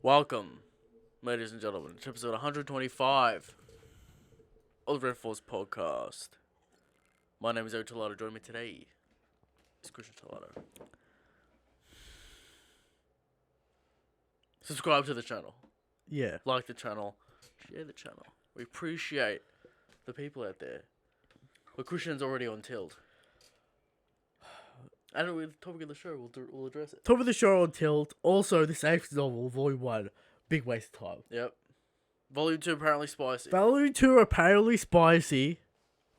Welcome, ladies and gentlemen, to episode 125 of the Red Force Podcast. My name is Eric Tolado. Joining me today is Christian Tolado. Subscribe to the channel. Yeah. Like the channel. Share the channel. We appreciate the people out there. But Christian's already on tilt. And with the topic of the show, we'll address it. Top of the show on tilt. Also, this 8th novel, Volume 1, big waste of time. Yep. Volume 2 apparently spicy. Volume 2 apparently spicy.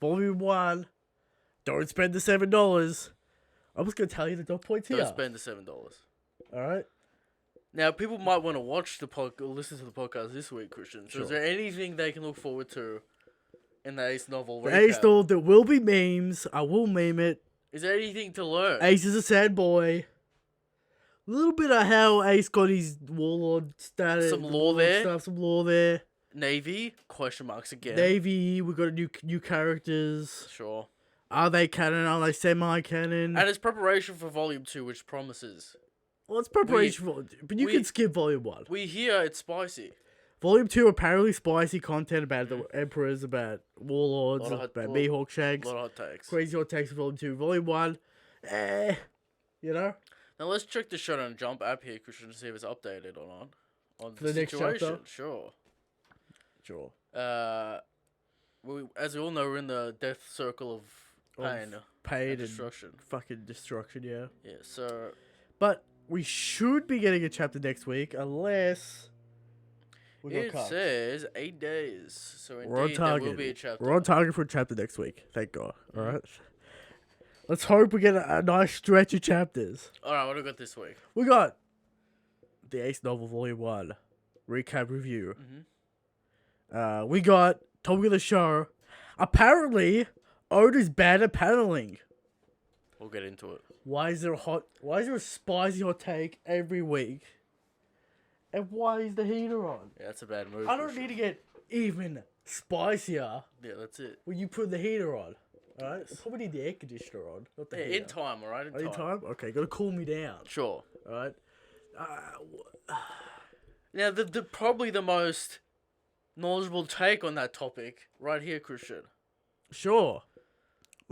Volume 1, don't spend the $7. I'm just going to tell you the dot points here. Don't spend the $7. Alright? Now, people might want to watch listen to the podcast this week, Christian. So, Sure. is there anything they can look forward to in the Ace novel? The recap? Ace novel, there will be memes. I will meme it. Is there anything to learn? Ace is a sad boy. A little bit of how Ace got his warlord status. Some lore there. Stuff, some lore there. Navy? Question marks again. Navy, we got new characters. Sure. Are they canon? Are they semi-canon? And it's preparation for Volume 2, which promises. Well, it's preparation for... But you we- can skip Volume 1. We hear it's spicy. Volume 2, apparently spicy content about the Emperors, about Warlords, Lot of hot- about lot- Mihawk A Shanks. lot of hot takes. Crazy hot takes for Volume 2. Volume 1, you know? Now, let's check the Shonen Jump app here, Christian, to see if it's updated or not. On For the next situation. chapter? Sure. Sure. As we all know, we're in the death circle of pain Pain and and destruction. fucking destruction, yeah. Yeah, so... But we should be getting a chapter next week, unless... we got It cuts. says 8 days, so We're on indeed there will target. be a chapter. We're on target for a chapter next week. Thank God. Alright? Let's hope we get a nice stretch of chapters. Alright, what do we got this week? We got the Ace Novel Volume 1 recap review. We got topic of the show. Apparently, Oda's bad at paneling. We'll get into it. Why is there a spicy hot take every week? And why is the heater on? Yeah, that's a bad move. I don't need to get even spicier Yeah, that's it. when you put the heater on. Alright? I probably need the air conditioner on, not the Yeah, heater. in time, alright? In Oh, in time? Okay, gotta cool me down. Sure. Alright? Now, the probably the most knowledgeable take on that topic, right here, Christian. Sure.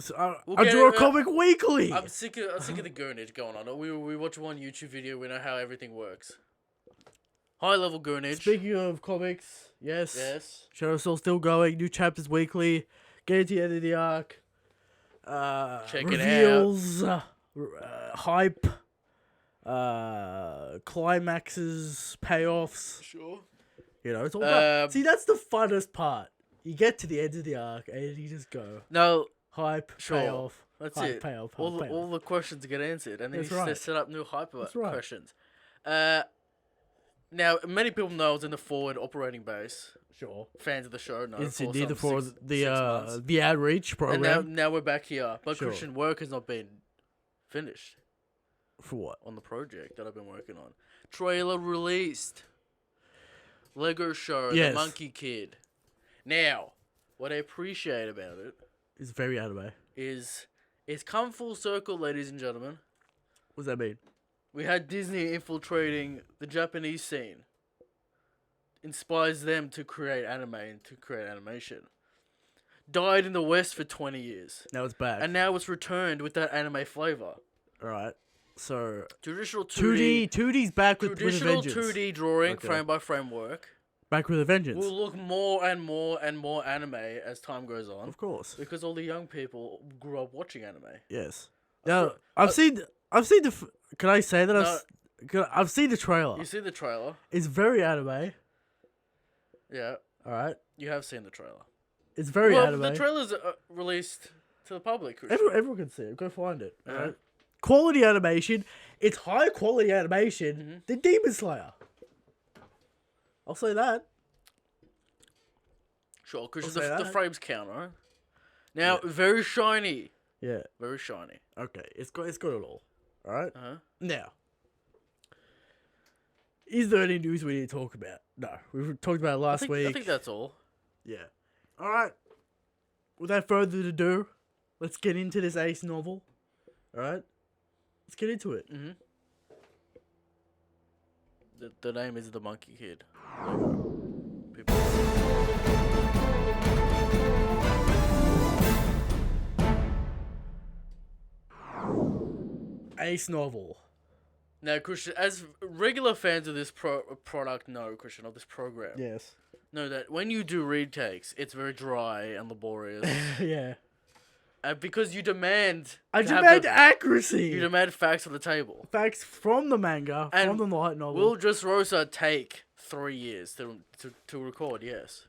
So, We'll I get draw a it, comic weekly. I'm sick of the goonage going on. We watch one YouTube video, we know how everything works. High level goonage. Speaking of comics, yes. Yes. Shadow Soul still going. New chapters weekly. Get to the end of the arc. Check it reveals, hype, climaxes, payoffs. Sure. You know, it's all about... See, that's the funnest part. You get to the end of the arc and you just go No, hype, Sure. payoff. that's hype, it. Payoff, hype, All payoff. the questions get answered, and then That's they right. set up new hyper That's right. questions. Now, many people know it's in the forward operating base. Sure. Fans of the show know. It's for indeed some for 6 months. the outreach And program. now we're back here. But Sure. Christian, work has not been finished For what? on the project that I've been working on. Trailer released. Lego show, Yes. The Monkey Kid. Now, what I appreciate about it It's very anime. is it's come full circle, ladies and gentlemen. What does that mean? We had Disney infiltrating the Japanese scene. Inspires them to create anime and to create animation. Died in the West for 20 years. Now it's back. And now it's returned with that anime flavor. Alright. So, Traditional 2D, 2D's back with a traditional vengeance. 2D drawing, Okay. frame by frame work, Back with a vengeance. will look more and more and more anime as time goes on. Of course. Because all the young people grew up watching anime. Yes. Now, thought- I've seen the... Can I say that? I've seen the trailer. You see the trailer? It's very anime. Yeah, Alright. you have seen the trailer. It's very Well, anime. the trailer's released to the public. Christian. Everyone can see it. Go find it. Yeah. Alright. Quality animation. It's high quality animation than Demon Slayer. I'll say that. Sure, because I'll say the that. frames count, right? Now, very shiny. Yeah. Very shiny. Okay. It's got it all. Alright. Uh-huh. Now, is there any news we need to talk about? No. We talked about it last week. I think that's all. Yeah. Alright. Without further ado, let's get into this Ace novel. Alright? Let's get into it. Mm-hmm. The name is the Monkey Kid. People. Ace novel. Now, Christian, as regular fans of this product know, Christian, of this program, Yes. know that when you do retakes, it's very dry and laborious. Yeah. Because you demand... I to have demand the- accuracy. You demand facts on the table. Facts from the manga, And from the light novel. Will Dressrosa take 3 years to record? Yes.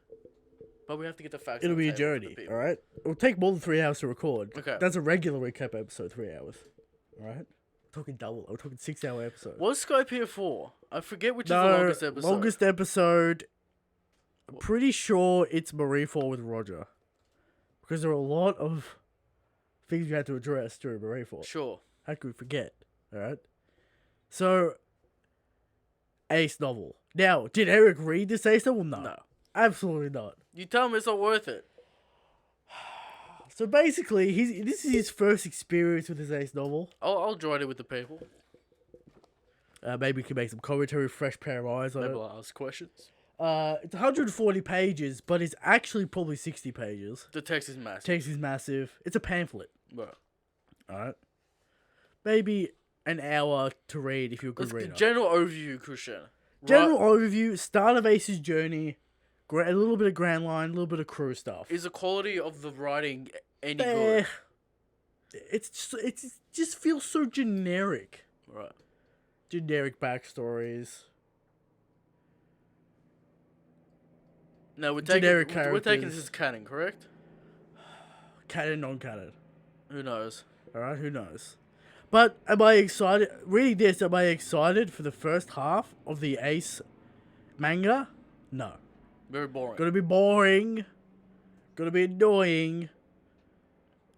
But we have to get the facts It'll on the be a table for the journey, people. alright? It'll take more than 3 hours to record. Okay. That's a regular recap episode, 3 hours. Alright? We're talking double. We're talking 6-hour episode. What's Skype here for? I forget which is the longest episode. Longest episode. I'm pretty sure it's Marineford with Roger. Because there are a lot of things we had to address during Marineford. Sure. How could we forget? Alright? So, Ace novel. Now, did Eric read this Ace novel? No. Absolutely not. You tell me it's not worth it. So basically, this is his first experience with his Ace novel. I'll join it with the people. Maybe we can make some commentary, fresh pair of eyes on Maybe it. I'll ask questions. It's 140 pages, but it's actually probably 60 pages. The text is massive. Text is massive. It's a pamphlet. Right. Alright? Maybe an hour to read if you're a good reader. General overview, Christian. General overview, start of Ace's journey, a little bit of Grand Line, a little bit of crew stuff. Is the quality of the writing any good? It just feels so generic. Right. Generic backstories. No, we're Generic taking this characters. as canon, correct? Canon, non-canon. Who knows? Alright, who knows? But am I excited? Reading this, am I excited for the first half of the Ace manga? No. Very boring. Gonna be boring. Gonna be annoying.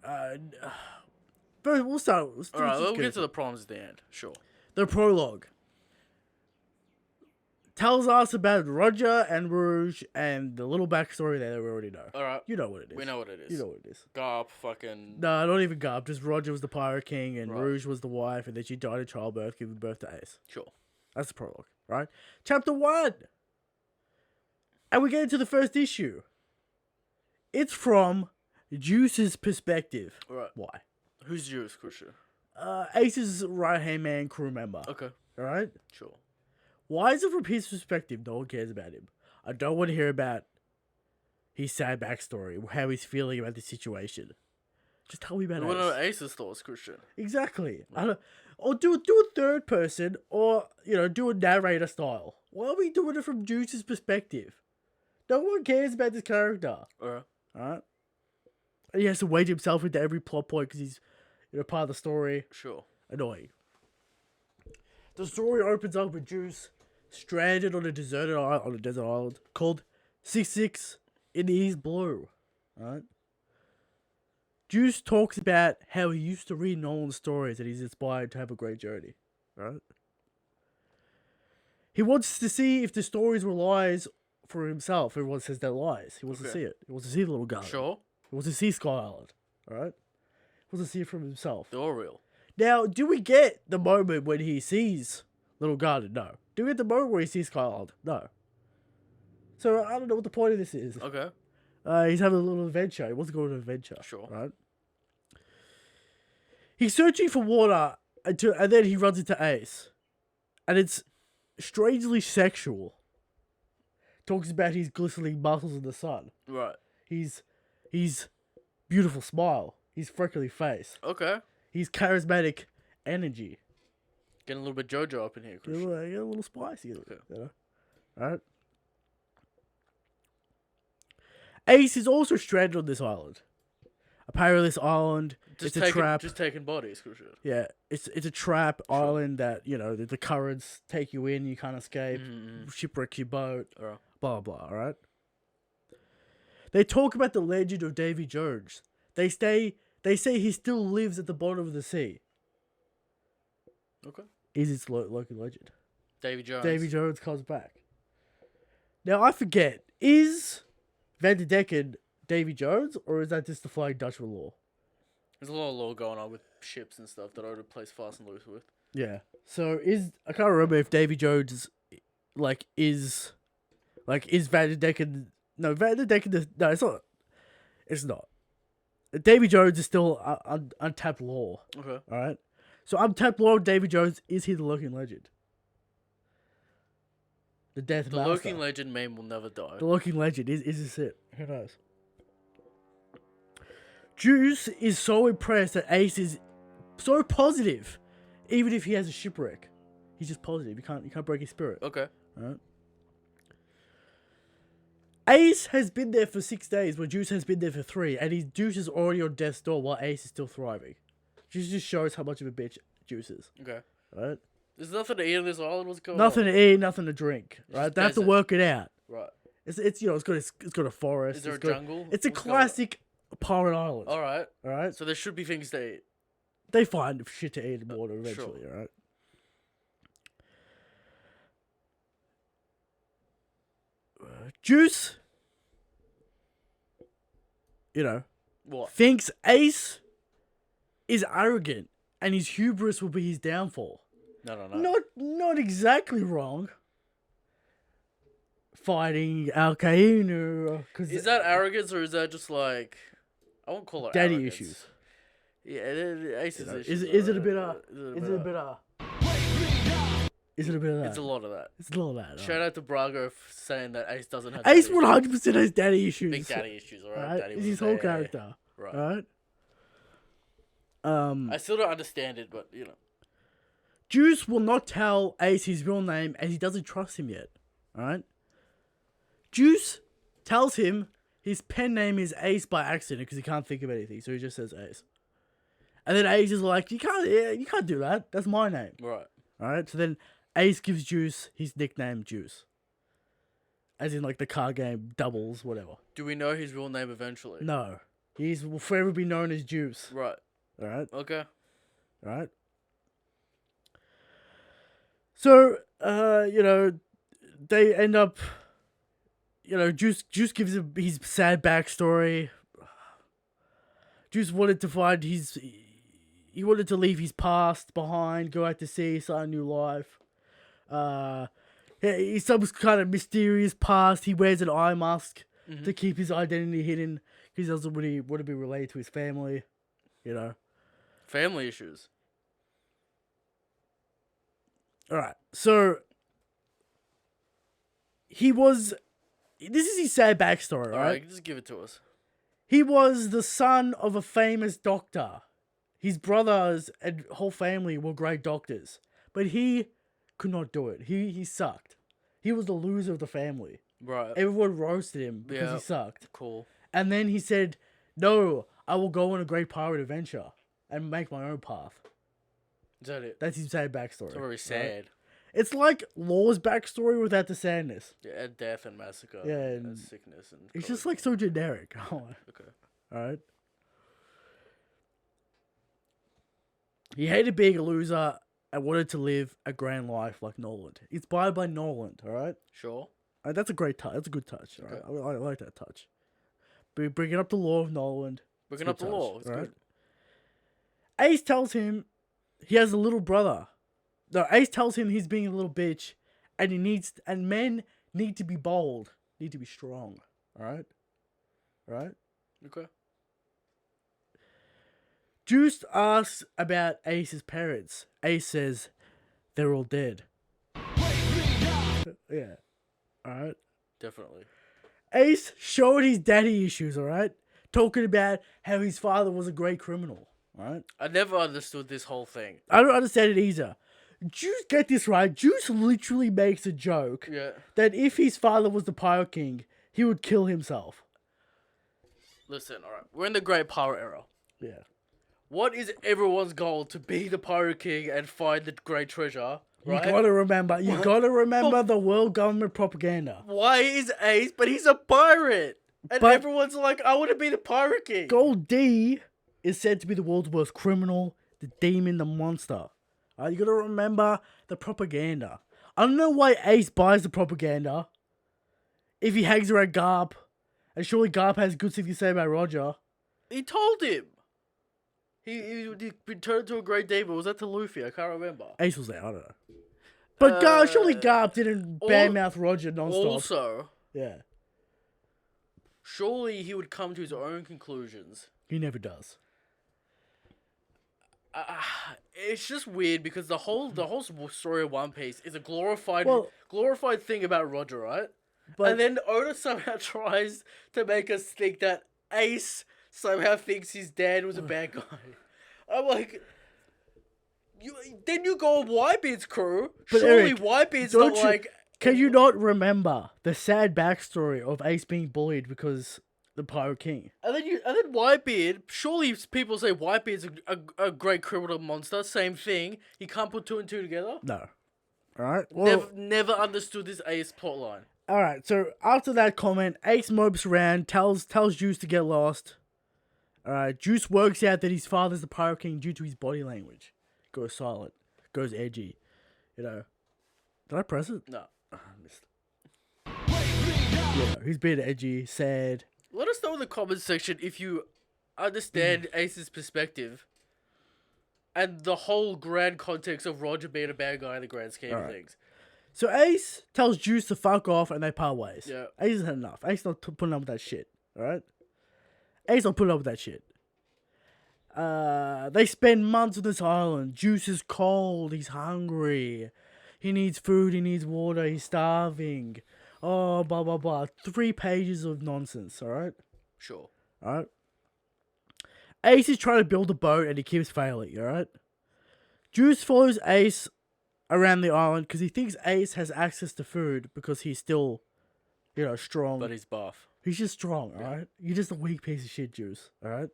First, we'll start. Alright, we'll get to the problems at the end. Sure. The prologue tells us about Roger and Rouge and the little backstory that we already know. Alright. You know what it is. We know what it is. You know what it is. Garp, fucking... No, not even Garb. Just Roger was the pirate king and Right. Rouge was the wife, and then she died in childbirth, giving birth to Ace. Sure. That's the prologue, right? Chapter 1. And we get into the first issue. It's from Juice's perspective. Alright. Why? Who's Juice, Christian? Ace's right-hand man crew member. Okay. Alright? Sure. Why is it from his perspective? No one cares about him. I don't want to hear about his sad backstory, how he's feeling about the situation. Just tell me about We Ace. want to know Ace's thoughts, Christian. Exactly. Or do a third person, or do a narrator style. Why are we doing it from Juice's perspective? No one cares about this character. Alright. Alright? And he has to wade himself into every plot point because he's part of the story. Sure. Annoying. The story opens up with Juice stranded on a desert island called 66 in the East Blue. Alright? Juice talks about how he used to read Nolan's stories and he's inspired to have a great journey. Right? He wants to see if the stories were lies for himself. Everyone says they're lies. He wants to see it. He wants to see the little garden. Sure. He wants to see Sky Island. Alright? He wants to see it from himself. They're all real. Now, do we get the moment when he sees Little Garden? No. Do we get the moment where he sees Sky Island? No. So, I don't know what the point of this is. Okay. He's having a little adventure. He wants to go on an adventure. Sure. Right? He's searching for water, and then he runs into Ace. And it's strangely sexual. Talks about his glistening muscles in the sun. Right. His beautiful smile. His freckly face. Okay. His charismatic energy. Getting a little bit JoJo up in here, Get Christian. a little spicy. Alright? Ace is also stranded on this island. Apparently this island, it's a trap. Just taking bodies, Christian. Yeah, it's a trap island that, the currents take you in, you can't escape, shipwreck your boat, Alright. blah, blah, alright? They talk about the legend of Davy Jones. They say he still lives at the bottom of the sea. Okay. Is its local legend. Davy Jones. Davy Jones comes back. Now, I forget, is Van der Decken Davy Jones, or is that just the Flying Dutchman lore? There's a lot of lore going on with ships and stuff that Oda plays fast and loose with. Yeah. So I can't remember if Davy Jones is Vanderdecken. No, Vanderdecken. No, it's not. It's not. Davy Jones is still untapped lore. Okay. All right. So untapped lore. Davy Jones, is he the lurking legend? The Death The Master. lurking legend meme will never die. The lurking legend is this it? Who knows? Juice is so impressed that Ace is so positive, even if he has a shipwreck. He's just positive. You can't break his spirit. Okay. All right. Ace has been there for 6 days, where Juice has been there for 3, and Juice is already on death's door while Ace is still thriving. Juice just shows how much of a bitch Juice is. Okay. Right? There's nothing to eat on this island. What's going Nothing on? to eat, nothing to drink. Right? just They have to desert. work it out. Right. It's got a forest. Is there a got- jungle? It's a What's going on? classic pirate island. All right. All right. So there should be things to eat. They find shit to eat in the water eventually. Sure. All right. Juice, What? thinks Ace is arrogant and his hubris will be his downfall. No. Not exactly wrong. Fighting Al Qaeda, because Is that arrogance or is that just like I won't call it daddy arrogance. issues? Yeah, Ace's You know, issues. is it a are- bit of? Is Is it a bit of? Is it a bit of that? It's a lot of that. It's a lot of that. Shout out to Brago for saying that Ace doesn't have Ace daddy 100% has daddy issues. issues. Big daddy issues, alright? Right? Daddy It's was his whole there. character. Right. Right? I still don't understand it, but you know. Juice will not tell Ace his real name as he doesn't trust him yet. Alright? Juice tells him his pen name is Ace by accident because he can't think of anything, so he just says Ace. And then Ace is like, you can't do that. That's my name. Right. Alright? So then Ace gives Juice his nickname Juice. As in like the card game doubles, whatever. Do we know his real name eventually? No. He will forever be known as Juice. Right. Alright? Okay. Right? So, they end up, Juice gives him his sad backstory. Juice wanted to find he wanted to leave his past behind, go out to sea, start a new life. He's some kind of mysterious past. He wears an eye mask to keep his identity hidden because he doesn't really want to be related to his family, Family issues. Alright, so this is his sad backstory, right? Alright, just give it to us. He was the son of a famous doctor. His brothers and whole family were great doctors, but he could not do it. He sucked. He was the loser of the family. Right. Everyone roasted him because Yeah. he sucked. Cool. And then he said, no, I will go on a great pirate adventure and make my own path. Is that it? That's his sad backstory. It's very right? sad. It's like Law's backstory without the sadness. Yeah, and death and massacre. Yeah, and and sickness and. It's just like so generic. Okay. Alright. He hated being a loser and wanted to live a grand life like Noland. Inspired by Noland, alright? Sure. That's a great touch. That's a good touch. Okay. Alright? I like that touch. Bringing up the law of Noland. Bringing Good up the touch, law. It's right? good. Ace tells him he has a little brother. No, Ace tells him he's being a little bitch and men need to be bold, need to be strong. Alright? Alright? Okay. Juice asks about Ace's parents. Ace says they're all dead. Yeah. Alright? Definitely. Ace showed his daddy issues, alright? Talking about how his father was a great criminal. Alright? I never understood this whole thing. I don't understand it either. Juice, get this right. Juice literally makes a joke Yeah. that if his father was the Pirate King, he would kill himself. Listen, alright. We're in the Great Pirate Era. Yeah. What is everyone's goal? To be the Pirate King and find the great treasure, right? You gotta remember the world government propaganda. Why is Ace, but he's a pirate? And But- everyone's like, I want to be the Pirate King. Gold D is said to be the world's worst criminal, the demon, the monster. You gotta remember the propaganda. I don't know why Ace buys the propaganda if he hangs around Garp, and surely Garp has good things to say about Roger. He told him. He turned into a great demon. Was that to Luffy? I can't remember. Ace was there, I don't know. But surely Garp didn't badmouth Roger nonstop. Also, Yeah. surely he would come to his own conclusions. He never does. It's just weird because the whole story of One Piece is a glorified thing about Roger, right? But And then Oda somehow tries to make us think that Ace somehow thinks his dad was a bad guy. I'm like, then you go on Whitebeard's crew. But Surely Eric, Whitebeard's don't not you- like. can you not remember the sad backstory of Ace being bullied because the Pirate King? And then Whitebeard. Surely people say Whitebeard's a great criminal monster. Same thing. You can't put 2 and 2 together. No. Alright? Well, Never understood this Ace plotline. alright, so after that comment, Ace mopes around, tells Juice to get lost. Alright, Juice works out that his father's the Pirate King due to his body language. Goes silent. Goes edgy. You know. Did I press it? No. I missed. Yeah, he's being edgy, sad. Let us know in the comments section if you understand Ace's perspective and the whole grand context of Roger being a bad guy in the grand scheme of things. So Ace tells Juice to fuck off and they part ways. Yeah. Ace has had enough. Ace not putting up with that shit. Alright? Ace not putting up with that shit. They spend months on this island. Juice is cold. He's hungry. He needs food. He needs water. He's starving. Oh, blah, blah, blah. 3 pages of nonsense. Alright? Sure. Alright? Ace is trying to build a boat and he keeps failing. Alright? Juice follows Ace around the island because he thinks Ace has access to food because he's still, strong. But he's buff. He's just strong, alright? You're just a weak piece of shit, Juice, alright?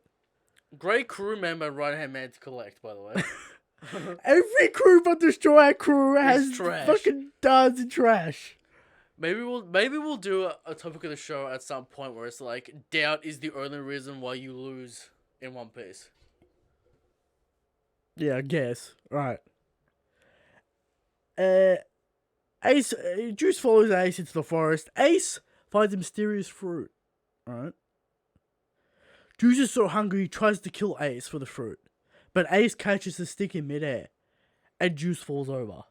Great crew member and right-hand man to collect, by the way. Every crew but Destroyer crew has trash. fucking duds and trash. Maybe we'll do a topic of the show at some point where it's like, doubt is the only reason why you lose in One Piece. Yeah, I guess. Right. Ace, Juice follows Ace into the forest. Ace finds a mysterious fruit. Alright. Juice is so hungry he tries to kill Ace for the fruit. But Ace catches the stick in midair. And Juice falls over.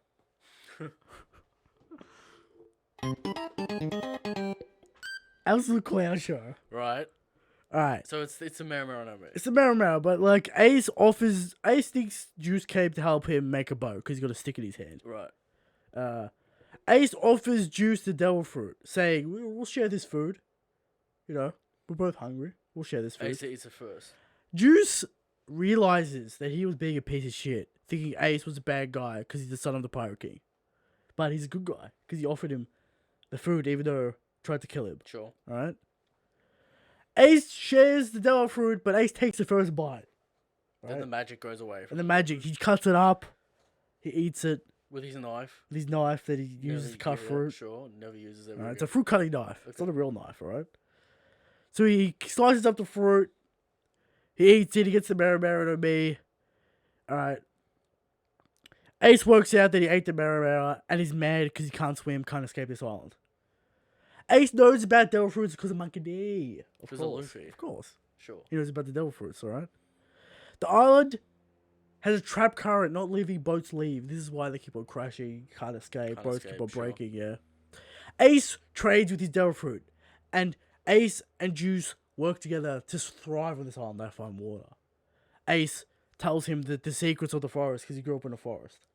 Absolute clown show. Right. Alright. So it's a Marimaro number. It's a Marimaro, but like Ace thinks Juice came to help him make a bow because he's got a stick in his hand. Right. Ace offers Juice the devil fruit, saying, we'll share this food. We're both hungry. We'll share this food. Ace eats it first. Juice realizes that he was being a piece of shit, thinking Ace was a bad guy because he's the son of the Pirate King. But he's a good guy because he offered him the food even though he tried to kill him. Sure. Alright? Ace shares the devil fruit, but Ace takes the first bite. Then the magic goes away. And the magic, he cuts it up. He eats it. With his knife. With his knife that he uses to cut fruit. Sure, never uses it. Alright, it's a fruit cutting knife. Okay. It's not a real knife, alright? So he slices up the fruit. He eats it. He gets the Marimaro to me. Alright. Ace works out that he ate the Marimaro and he's mad because he can't swim, can't escape this island. Ace knows about devil fruits because of Monkey D. Because of Luffy. Of course. Sure. He knows about the devil fruits, alright? The island has a trap current, not leaving boats leave. This is why they keep on crashing, can't escape, boats keep on breaking, yeah. Ace trades with his devil fruit, and Ace and Juice work together to thrive on this island. They find water. Ace tells him the secrets of the forest because he grew up in a forest.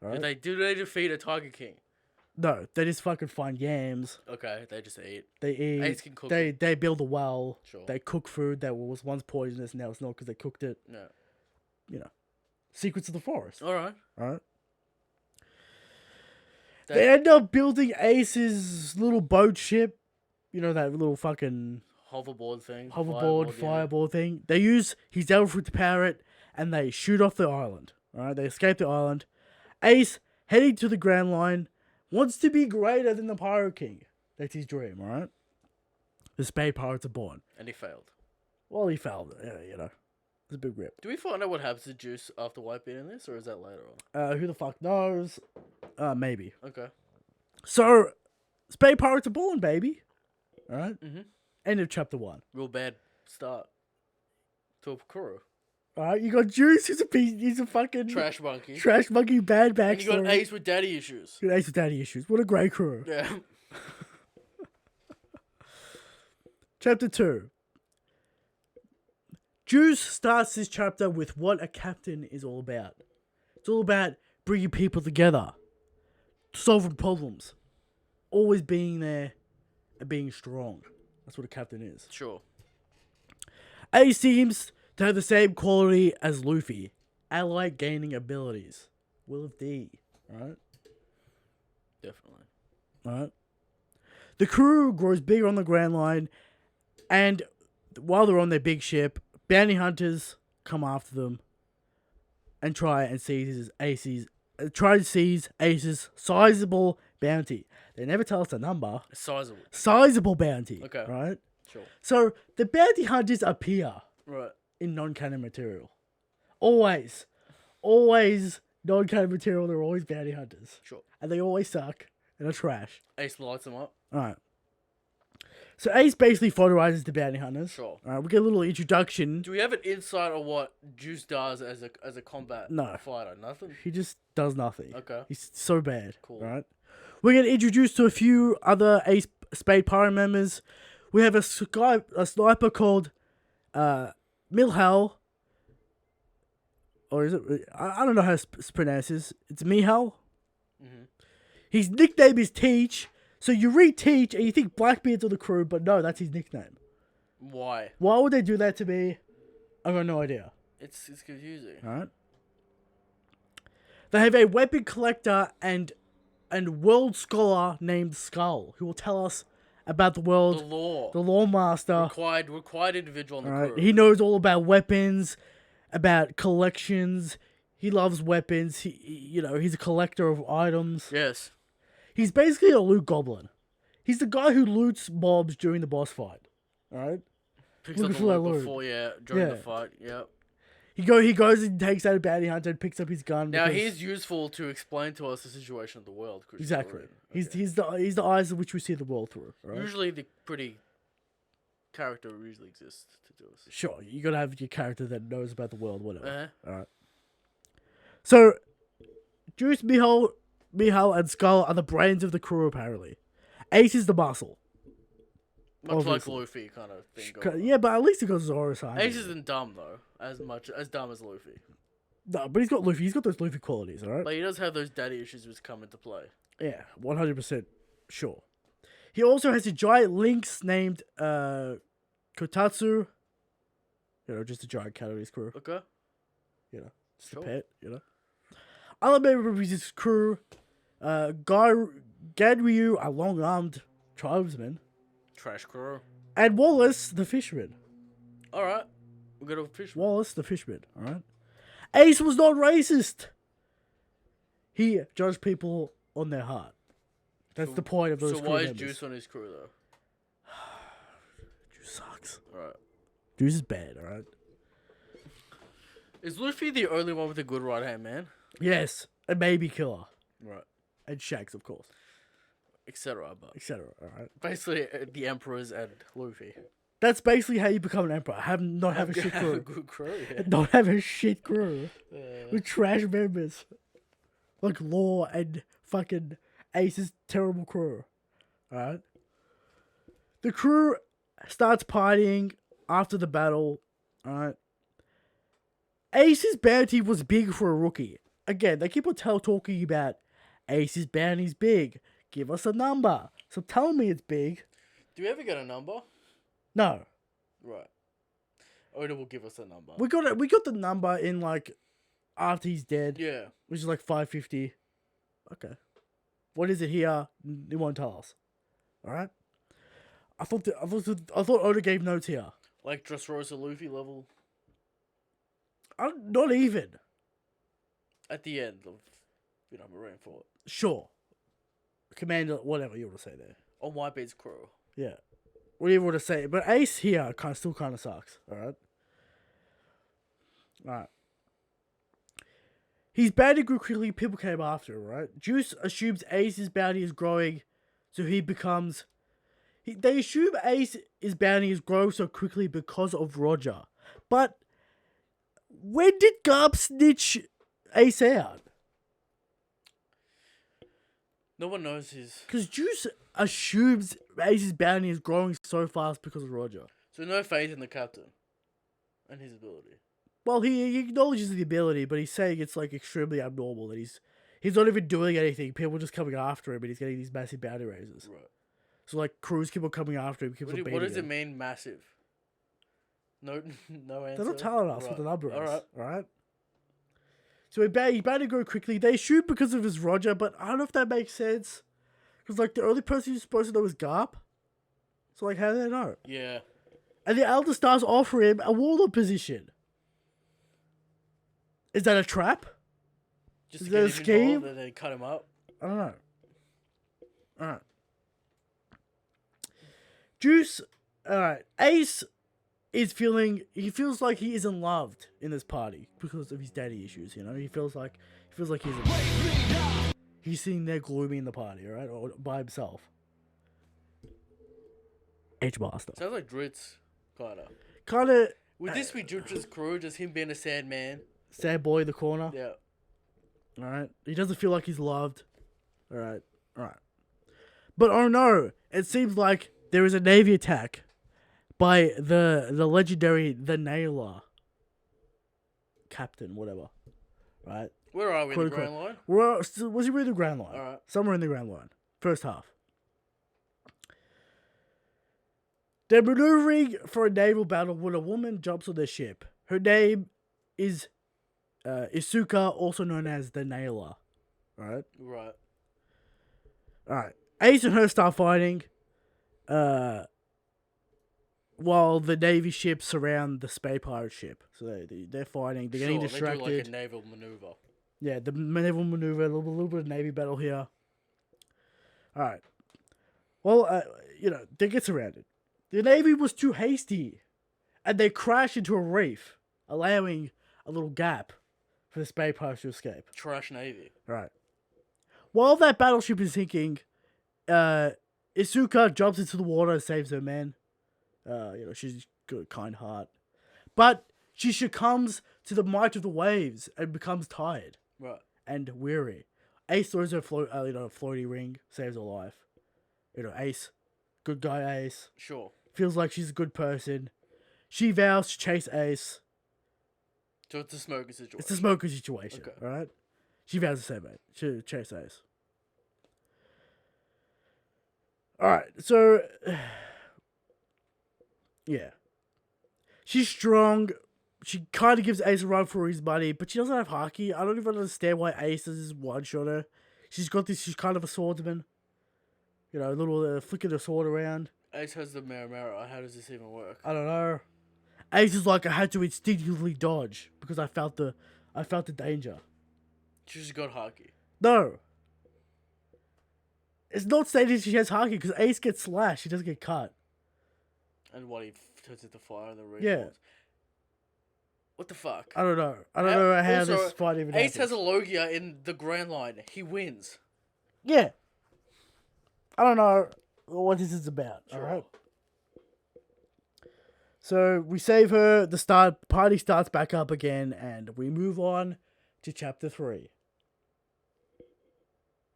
Right? Do they defeat a Tiger King? No, they just fucking find yams. Okay, they just eat. They eat. Ace can cook. They build a well. Sure. They cook food that was once poisonous, now it's not because they cooked it. No. Secrets of the forest. Alright. Alright. They end up building Ace's little boat ship. That little fucking Hoverboard thing. fireboard thing. They use his devil fruit to power it, and they shoot off the island. Alright, they escape the island. Ace, heading to the Grand Line, wants to be greater than the Pirate King. That's his dream, alright? The Spade Pirates are born. And he failed. Well, he failed. Yeah, It's a big rip. Do we find out what happens to Juice after Whitebeard in this, or is that later on? Who the fuck knows? Maybe. Okay. So, Spade Pirates are born, baby. Alright? Mm-hmm. End of chapter 1. Real bad start to a crew. Alright, you got Juice, he's a fucking Trash monkey. trash monkey, bad backstory. And you got Ace with daddy issues. You got Ace with daddy issues. What a great crew. Yeah. Chapter 2. Juice starts this chapter with what a captain is all about. It's all about bringing people together, solving problems, always being there and being strong. That's what a captain is. Sure. Ace seems to have the same quality as Luffy. Ally gaining abilities. Will of D. Alright? Definitely. Alright? The crew grows bigger on the Grand Line, and while they're on their big ship, bounty hunters come after them and try to seize Ace's sizable bounty. They never tell us the number. Sizable. Sizable bounty. Okay. Right? Sure. So the bounty hunters appear Right. in non-canon material. Always. Always non-canon material, they're always bounty hunters. Sure. And they always suck and are trash. Ace lights them up. Alright. So Ace basically photoizes the bounty hunters. Sure. Alright, we get a little introduction. Do we have an insight on what Juice does as a combat fighter? Nothing? He just does nothing. Okay. He's so bad. Cool. Right? We get introduced to a few other Ace Spade Pirate members. We have a sniper called Milhal. Or is it? I don't know how to pronounce this. It's Mihal. Mm-hmm. His nickname is Teach. So you read Teach and you think Blackbeard's on the crew, but no, that's his nickname. Why? Why would they do that to me? I've got no idea. It's confusing. Alright. They have a weapon collector and world scholar named Skull, who will tell us about the world. The lore master. Required individual on the Alright. crew. He knows all about weapons, about collections. He loves weapons. He's a collector of items. Yes. He's basically a loot goblin. He's the guy who loots mobs during the boss fight. Alright? Picks up the loot before, during the fight. Yep. He goes and takes out a bounty hunter and picks up his gun. Now he's useful to explain to us the situation of the world. Exactly. Okay. He's the eyes of which we see the world through. Right? Usually the pretty character usually exists to do us. Sure, you gotta have your character that knows about the world, whatever. Uh-huh. Alright. So, Juice, Mihal, and Skull are the brains of the crew, apparently. Ace is the muscle. Much obviously. like Luffy kind of thing. Going on. Yeah, but at least he got Zoro's arm. Ace isn't dumb though, as dumb as Luffy. No, but he's got Luffy. He's got those Luffy qualities, alright? But he does have those daddy issues which come into play. Yeah, 100% sure. He also has a giant lynx named Kotatsu. Just a giant cat on his crew. Okay. Just a pet, Other members of his crew, Ganryu, a long-armed tribesman, Trash crew. and Wallace, the fisherman. Alright. We got a fisherman. Wallace, the fisherman, alright? Ace was not racist. He judged people on their heart. That's the point of those crew So why is members. Juice on his crew though? Juice sucks. Alright. Juice is bad, alright? Is Luffy the only one with a good right hand man? Yes, and maybe Killer. Right. And Shanks, of course. Etc. But Etc. Alright? basically the Emperors and Luffy. That's basically how you become an emperor. Not have a shit Have a crew. good crew, yeah. Not have a shit crew. With trash members. Like Law and fucking Ace's terrible crew. Alright? The crew starts partying after the battle. Alright? Ace's bounty was big for a rookie. Again, they keep on talking about Ace's bounty's big. Give us a number. So tell me it's big. Do we ever get a number? No. Right. Oda will give us a number. We got the number in like after he's dead. Yeah. Which is like 550. Okay. What is it here? It won't tell us. Alright? I thought Oda gave notes here. Like Dressrosa Luffy level Not even. at the end of Marineford. Sure. Commander, whatever you want to say there. On Whitebeard's crew. Yeah. Whatever you want to say. But Ace here still kind of sucks. Alright? Alright. His bounty grew quickly, people came after him, right? Juice assumes Ace's bounty is growing, so he becomes... They assume Ace's bounty is growing so quickly because of Roger. But when did Garp snitch Ace out? No one knows his. Because Juice assumes Ace's bounty is growing so fast because of Roger. So no faith in the captain and his ability. Well, he acknowledges the ability, but he's saying it's like extremely abnormal that he's not even doing anything. People are just coming after him, and he's getting these massive bounty raises. Right. So like crews keep on coming after him. What does it mean, massive? No, no answer. They're not telling us what the number is. All right. So he better to go quickly. They shoot because of his Roger, but I don't know if that makes sense. Because like the only person you're supposed to know is Garp. So like, how do they know? Yeah. And the Elder Stars offer him a warlord position. Is that a trap? Just Is to that get a him scheme? involved and then cut him up. I don't know. Alright. Juice, alright. Ace he feels like he isn't loved in this party because of his daddy issues, you know? He feels like he's sitting there gloomy in the party, alright? Or by himself. H-Master. Sounds like Dritz, kinda. Kinda... Would this be Dritz's crew, just him being a sad man? Sad boy in the corner. Yeah. Alright. He doesn't feel like he's loved. Alright. But oh no! It seems like there is a Navy attack by the legendary The Nailer. Captain, whatever. Right? Where are we in the Grand Line? Was he in the Grand Line? Alright. Somewhere in the Grand Line. First half. They're maneuvering for a naval battle when a woman jumps on their ship. Her name is Isuka, also known as the Nailer. Right? Alright. Ace and her start fighting. While the Navy ships surround the Spay Pirate ship. So they're fighting. They're getting distracted. They do like a naval maneuver. Yeah, the naval maneuver. A little bit of Navy battle here. Alright. Well, they get surrounded. The Navy was too hasty. And they crash into a reef, allowing a little gap for the Spay Pirates to escape. Trash Navy. Right. While that battleship is sinking, Isuka jumps into the water and saves her men. She's got a kind heart. But she succumbs to the might of the waves and becomes tired. Right. And weary. Ace throws her a floaty ring, saves her life. Ace, good guy Ace. Sure. Feels like she's a good person. She vows to chase Ace. So it's a smoker situation. It's a smoker situation, okay. Alright? She vows to save Ace. To chase Ace. Alright, so... yeah. She's strong. She kind of gives Ace a run for his money, but she doesn't have haki. I don't even understand why Ace is one-shot her. She's kind of a swordsman. A little flicking her sword around. Ace has the mirror. How does this even work? I don't know. Ace is like, I had to instinctively dodge because I felt the danger. She just got haki. No. It's not stated she has haki because Ace gets slashed. She doesn't get cut. And what, he turns into fire in the ring? Yeah. What the fuck? I don't know. I don't know how also, this fight even Ace happens. has a Logia in the Grand Line. He wins. Yeah. I don't know what this is about. Sure. Alright. So we save her. The party starts back up again, and we move on to chapter 3.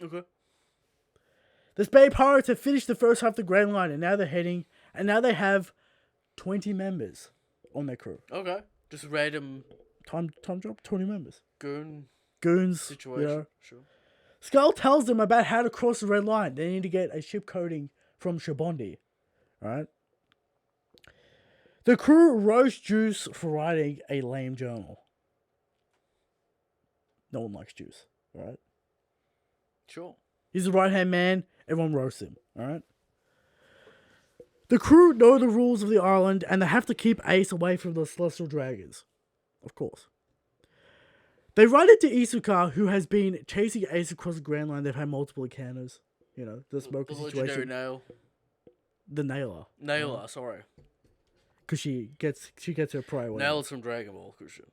Okay. The Spay Pirates have finished the first half of the Grand Line, and now they have 20 members on their crew. Okay. Just random Time drop, 20 members. goons situation. Sure. Skull tells them about how to cross the red line. They need to get a ship coding from Shabondi. Alright? The crew roast Juice for writing a lame journal. No one likes Juice. Alright? Sure. He's the right-hand man. Everyone roasts him. Alright? The crew know the rules of the island, and they have to keep Ace away from the Celestial Dragons. Of course. They run into Isuka, who has been chasing Ace across the Grand Line. They've had multiple encounters. The smoker The situation. legendary nail. The Nailer. Nailer, sorry. Because she gets her prey. Nailer's from Dragon Ball, Christian.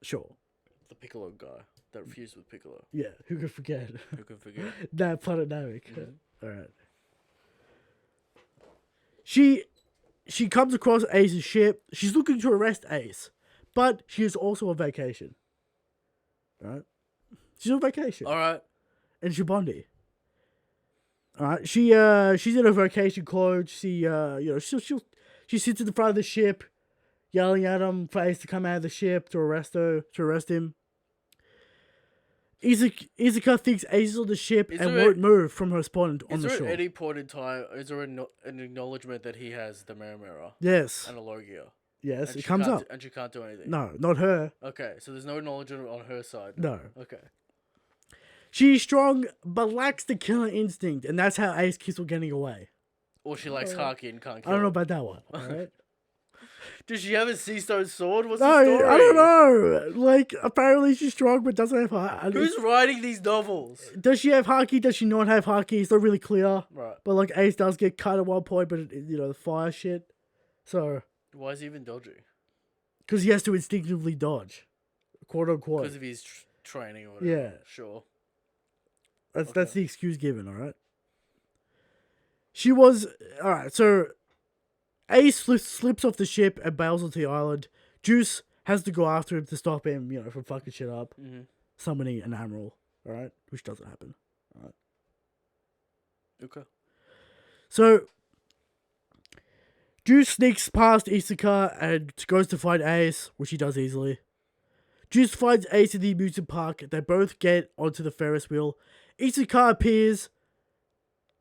Sure. The Piccolo guy that refused with Piccolo. Yeah, who could forget? Who can forget? That Planet Namek. Alright. She comes across Ace's ship. She's looking to arrest Ace. But she is also on vacation. Right? She's on vacation. All right. In Shibondi. Alright, she's in her vacation clothes. She she sits in the front of the ship, yelling at him for Ace to come out of the ship to arrest him. Izuka thinks Ace is on the ship and won't move from her spawn on the shore. Is there at any point in time, is there an acknowledgement that he has the mirror? Yes. And a Logia? Yes, it comes up. And she can't do anything? No, not her. Okay, so there's no acknowledgement on her side? No. Okay. She's strong, but lacks the killer instinct, and that's how Ace keeps on getting away. Or she likes Haki and can't kill I don't know him. about that one, alright? Does she have a sea stone sword? What's No, the story? I don't know. Like, apparently she's strong, but doesn't have Haki. Who's writing these novels? Does she have Haki? Does she not have Haki? It's not really clear. Right. But, like, Ace does get cut at one point, but, the fire shit. So... Why is he even dodging? Because he has to instinctively dodge. Quote unquote. Because of his training or whatever. Yeah. Sure. That's the excuse given, alright? She was... Alright, so... Ace slips off the ship and bails onto the island. Juice has to go after him to stop him, from fucking shit up. Mm-hmm. Summoning an admiral, alright? Which doesn't happen. Alright. Okay. So... Juice sneaks past Isuka and goes to find Ace, which he does easily. Juice finds Ace in the amusement park. They both get onto the Ferris wheel. Isuka appears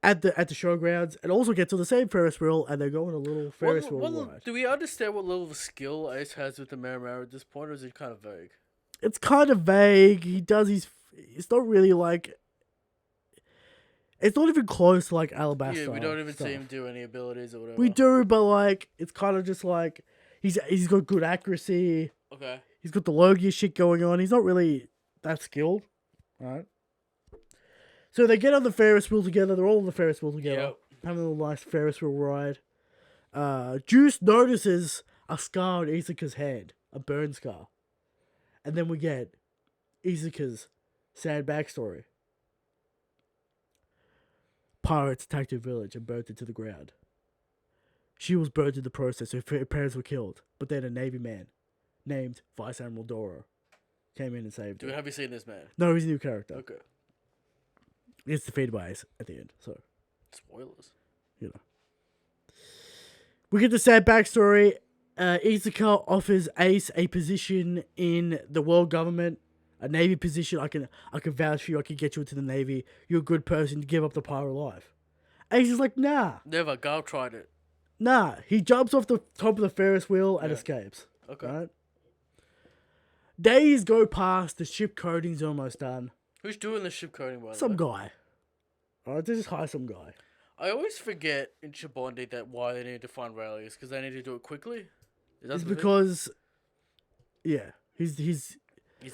at the showgrounds and also gets on the same Ferris wheel, and they go on a little Ferris wheel ride. Do we understand what level of skill Ace has with the mirror at this point, or is it kind of vague? It's kind of vague. He does his... It's not really like... It's not even close to, like, Alabasta. Yeah, we don't even see him do any abilities or whatever. We do, but, like, it's kind of just, like... He's got good accuracy. Okay. He's got the Logia shit going on. He's not really that skilled. Right? So they get on the Ferris wheel together. They're all on the Ferris wheel together. Yep. Having a little nice Ferris wheel ride. Juice notices a scar on Isuka's head. A burn scar. And then we get Isuka's sad backstory. Pirates attacked her village and burnt it to the ground. She was burnt in the process. Her parents were killed. But then a Navy man named Vice Admiral Doro came in and saved her. Have you seen this man? No, he's a new character. Okay. He gets defeated by Ace at the end. So, Spoilers. We get the sad backstory. Izuka offers Ace a position in the world government. A Navy position. I can vouch for you. I can get you into the Navy. You're a good person. Give up the pirate life. Ace is like, nah. Never. Gal tried it. Nah. He jumps off the top of the Ferris wheel and escapes. Okay. Right? Days go past. The ship coding's almost done. Who's doing the ship coding, by the way? Some guy. Alright, they just hire some guy. I always forget in Shibondi that why they need to find Rayleighs, because they need to do it quickly. It's because... Yeah. He's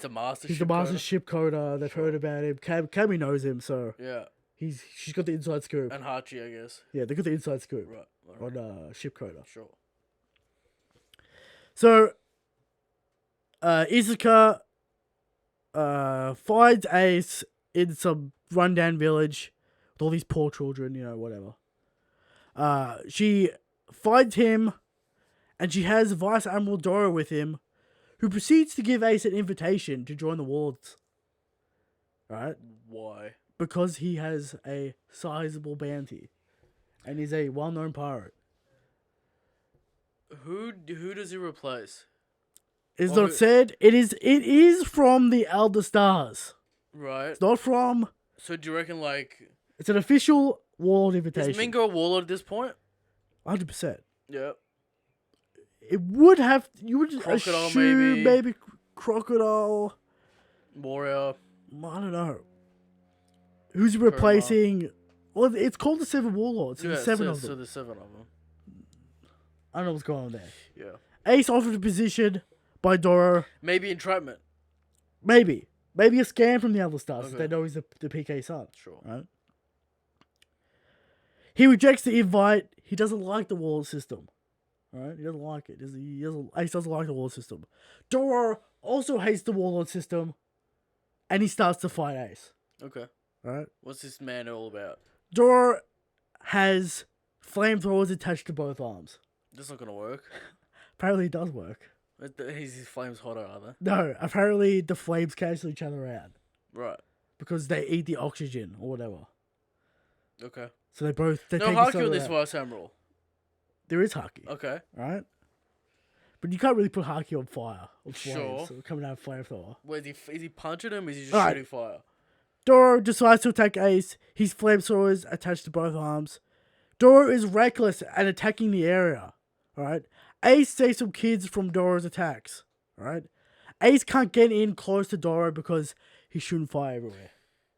the master. He's the master ship coder. They've heard about him. Cammy knows him, so yeah, she's got the inside scoop. and Hachi, I guess. Yeah, they got the inside scoop Right. on ship coder. Sure. So, Izuka finds Ace in some rundown village with all these poor children, whatever. She finds him, and she has Vice Admiral Doro with him, who proceeds to give Ace an invitation to join the wards. Right? Why? Because he has a sizable bounty. And he's a well-known pirate. Who does he replace? It's not said. It is from the Elder Stars. Right. It's not from... So do you reckon, like... It's an official warlord invitation. Is Manga a warlord at this point? 100%. Yeah. It would have... You would Crocodile, assume maybe Crocodile... Warrior. I don't know. Who's replacing... Well, it's called the Seven Warlords. So there's seven of them. So there's 7 of them. I don't know what's going on there. Yeah. Ace offered a position by Doro. Maybe entrapment. Maybe a scam from the Elder Stars. Okay. If they know he's the PK son. Sure. Right? He rejects the invite. He doesn't like the warlord system. Alright? He doesn't like it. Ace doesn't like the warlord system. Doro also hates the warlord system. And he starts to fight Ace. Okay. Alright? What's this man all about? Doro has flamethrowers attached to both arms. This not gonna work. Apparently it does work. His flames hotter, are they? No, apparently the flames cancel each other out Right. because they eat the oxygen or whatever. Okay. So they No take haki each on other this out. last time rule. There is haki, Okay. right? But you can't really put haki on fire or flames. Sure. So coming out of flamethrower. Wait, is he punching him? Or is he just Alright. shooting fire? Doro decides to attack Ace. His flamethrowers attached to both arms. Doro is reckless and attacking the area. Alright? Ace saves some kids from Doro's attacks. Alright? Ace can't get in close to Doro because he's shooting fire everywhere.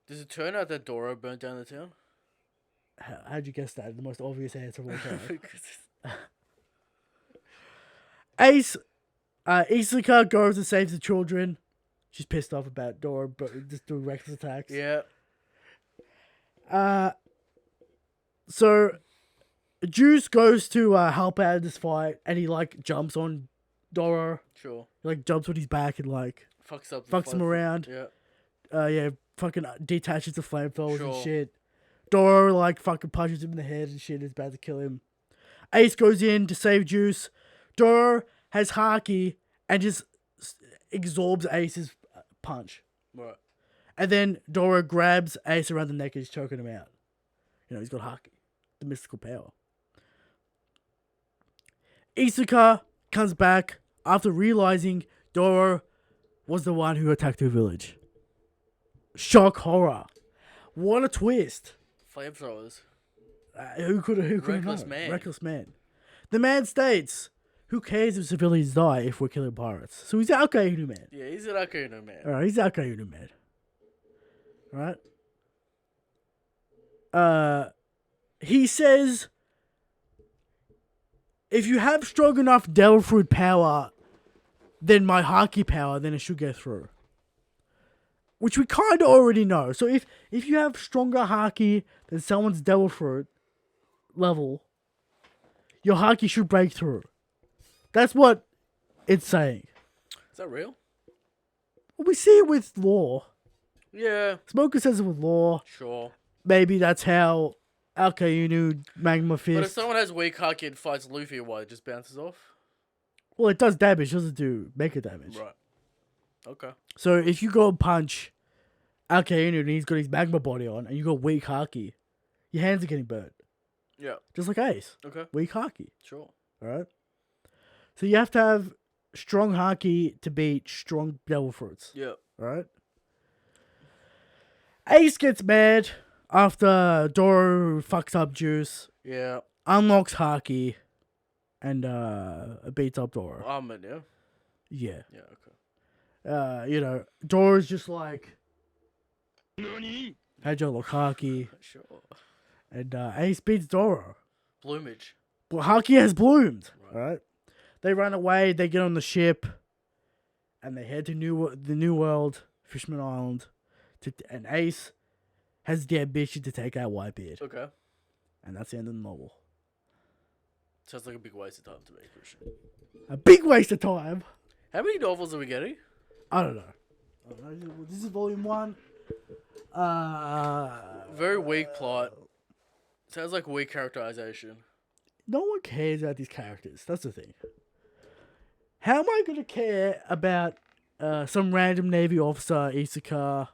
Does it turn out that Doro burnt down the town? How'd you guess that? The most obvious answer of all time. Because Ace, Isuka goes and saves the children. She's pissed off about Doro but just doing reckless attacks. yeah. So Juice goes to help out in this fight, and he like jumps on Doro. Sure. He like jumps on his back and like Fucks him around. Yeah. Fucking detaches the flamethrowers Sure. and shit. Doro like fucking punches him in the head and shit. Is about to kill him. Ace goes in to save Juice. Doro has haki and just absorbs Ace's punch. Right. And then Doro grabs Ace around the neck and is choking him out. You know, he's got haki, the mystical power. Isuka comes back after realizing Doro was the one who attacked her village. Shock horror. What a twist. Flamethrowers. Who could have Reckless known? man. Reckless man. The man states, who cares if civilians die if we're killing pirates? So he's out Akainu man. Yeah, he's an Akainu man. Alright, he's out Akainu man. Alright? He says, if you have strong enough devil fruit power, then my haki power, then it should get through. Which we kind of already know. So if you have stronger haki than someone's devil fruit level, your haki should break through. That's what it's saying. Is that real? Well, we see it with Law. Yeah. Smoker says it with Law. Sure. Maybe that's how Akainu Magma Fist. But if someone has weak haki and fights Luffy, why? It just bounces off? Well, it does damage. It doesn't do mega damage. Right. Okay. So if you go and punch Akainu and he's got his magma body on and you got weak haki, your hands are getting burnt. Yeah. Just like Ace. Okay. Weak haki. Sure. Alright? So you have to have strong haki to beat strong devil fruits. Yeah. Alright? Ace gets mad after Doro fucks up Juice, Yeah. unlocks haki, and beats up Doro. Armament, yeah? Yeah. Yeah, okay. You know, Doro's just like, how'd you unlock haki? Sure. And Ace beats Doro. Bloomage. Well, haki has bloomed. Right. Alright? They run away, they get on the ship, and they head to the New World, Fishman Island, and Ace has the ambition to take out Whitebeard. Okay. And that's the end of the novel. Sounds like a big waste of time to me, Christian. A big waste of time. How many novels are we getting? I don't know. This is volume 1. Very weak plot. Sounds like weak characterization. No one cares about these characters. That's the thing. How am I going to care about some random Navy officer, Isuka?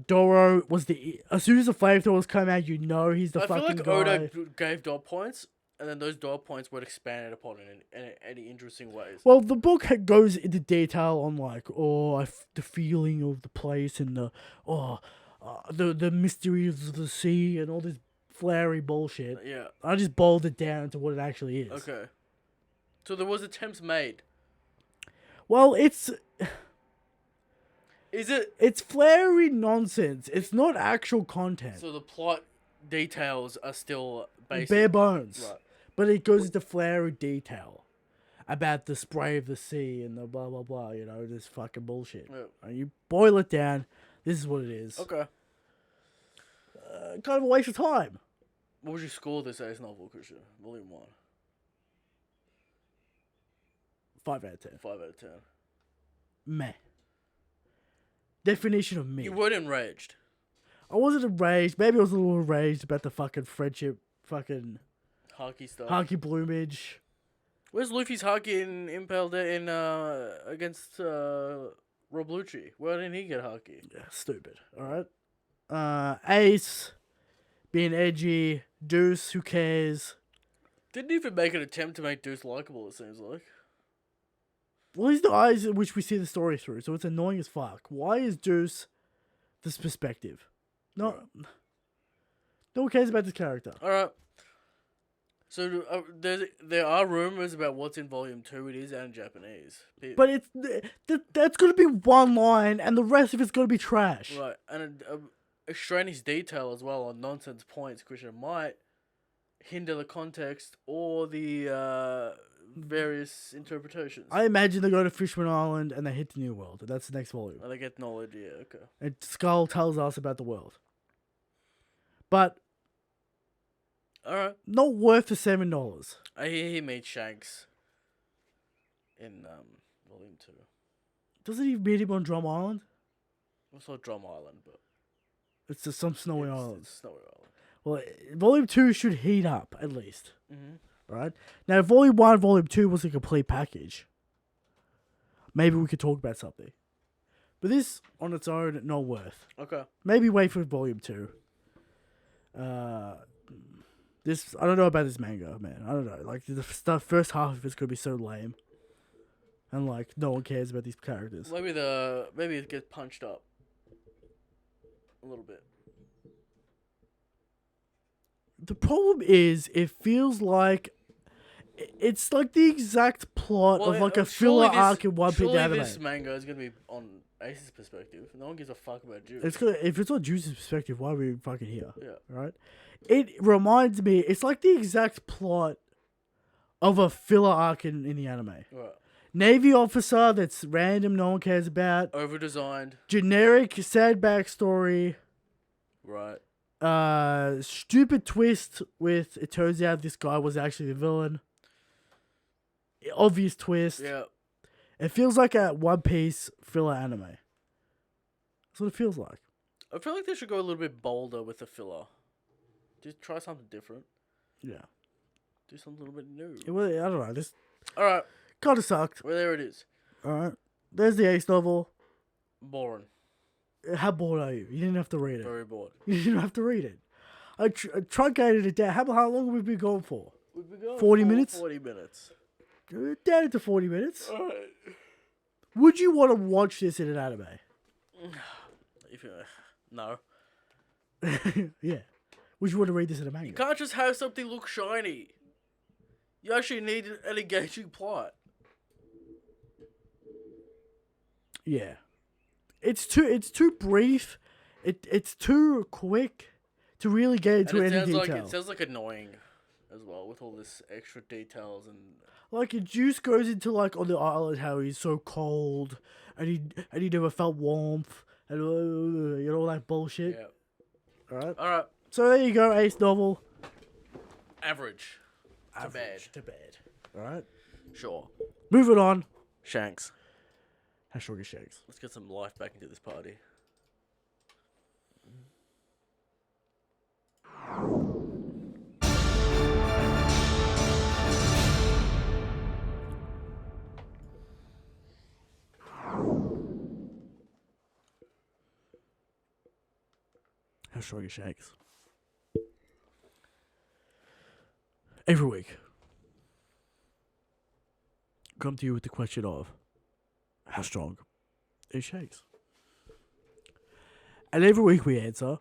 Doro was as soon as the flamethrowers come out, you know he's the I feel fucking like guy. Oda gave dot points, and then those dot points were expanded upon in any interesting ways. Well, the book goes into detail on like, the feeling of the place and the mysteries of the sea and all this flowery bullshit. Yeah. I just boiled it down to what it actually is. Okay. So there was attempts made. Well, it's flowery nonsense. It's not actual content. So the plot details are still basic. Bare bones. Right. But it goes into flowery detail about the spray of the sea and the blah, blah, blah, you know, this fucking bullshit. Yeah. And you boil it down, this is what it is. Okay. Kind of a waste of time. What would you score this Ace novel, Christian? Volume 1. 5 out of 10. 5 out of 10. Meh. Definition of me. You weren't enraged. I wasn't enraged. Maybe I was a little enraged about the fucking friendship, fucking Haki stuff. Haki bloomage. Where's Luffy's haki impaled in against Rob Lucci? Why didn't he get haki? Yeah, stupid. All right. Ace being edgy. Deuce, who cares? Didn't even make an attempt to make Deuce likable. It seems like. Well, he's the eyes in which we see the story through, so it's annoying as fuck. Why is Deuce this perspective? No one cares about this character. All right. So there are rumors about what's in Volume 2. It is out in Japanese. But it's that's going to be one line, and the rest of it's going to be trash. Right, and extraneous detail as well on nonsense points, which might hinder the context or the various interpretations. I imagine they go to Fishman Island and they hit the New World. That's the next volume. And they get knowledge, yeah, okay. And Skull tells us about the world. But alright. not worth the $7. I hear he meets Shanks in Volume 2. Doesn't he meet him on Drum Island? Also Drum Island, but... It's just some snowy island. It's Snowy Island. Well, Volume 2 should heat up, at least. Mm-hmm. Right? Now, if Volume 1 and Volume 2 was a complete package, maybe we could talk about something. But this, on its own, not worth. Okay. Maybe wait for Volume 2. This, I don't know about this manga, man. I don't know. Like, the first half of it's going to be so lame. And, like, no one cares about these characters. Maybe it gets punched up. A little bit. The problem is, it feels like it's like the exact plot of like a filler arc in One Piece anime. Surely this manga is gonna be on Ace's perspective. No one gives a fuck about Juice. It's gonna, if it's on Juice's perspective, why are we fucking here? Yeah. Right? It reminds me, it's like the exact plot of a filler arc in the anime. Right. Navy officer that's random, no one cares about. Over-designed. Generic, sad backstory. Right. Stupid twist with it turns out this guy was actually the villain. Obvious twist. Yeah. It feels like a One Piece filler anime. That's what it feels like. I feel like they should go a little bit bolder with the filler. Just try something different. Yeah. Do something a little bit new. I don't know. This Alright. kind of sucked. Well, there it is. Alright. There's the Ace novel. Boring. How bored are you? You didn't have to read it. Very bored. You didn't have to read it. I truncated it down. How long have we been going for? We've been going 40 minutes? 40 minutes. Down into 40 minutes. Alright. Would you want to watch this in an anime? No. Yeah. Would you want to read this in a manga? You can't just have something look shiny. You actually need an engaging plot. Yeah. It's too brief. It's too quick to really get into any detail. It sounds like annoying as well with all this extra details and like Juice goes into like on the island how he's so cold and he never felt warmth and you know all that bullshit. yeah. Alright. So there you go, Ace novel. Average. To bad. Alright. Sure. Moving on. Shanks. Hashtag Shanks. Let's get some life back into this party. Hashtag Shanks. Every week, come to you with the question of how strong is Shanks? And every week we answer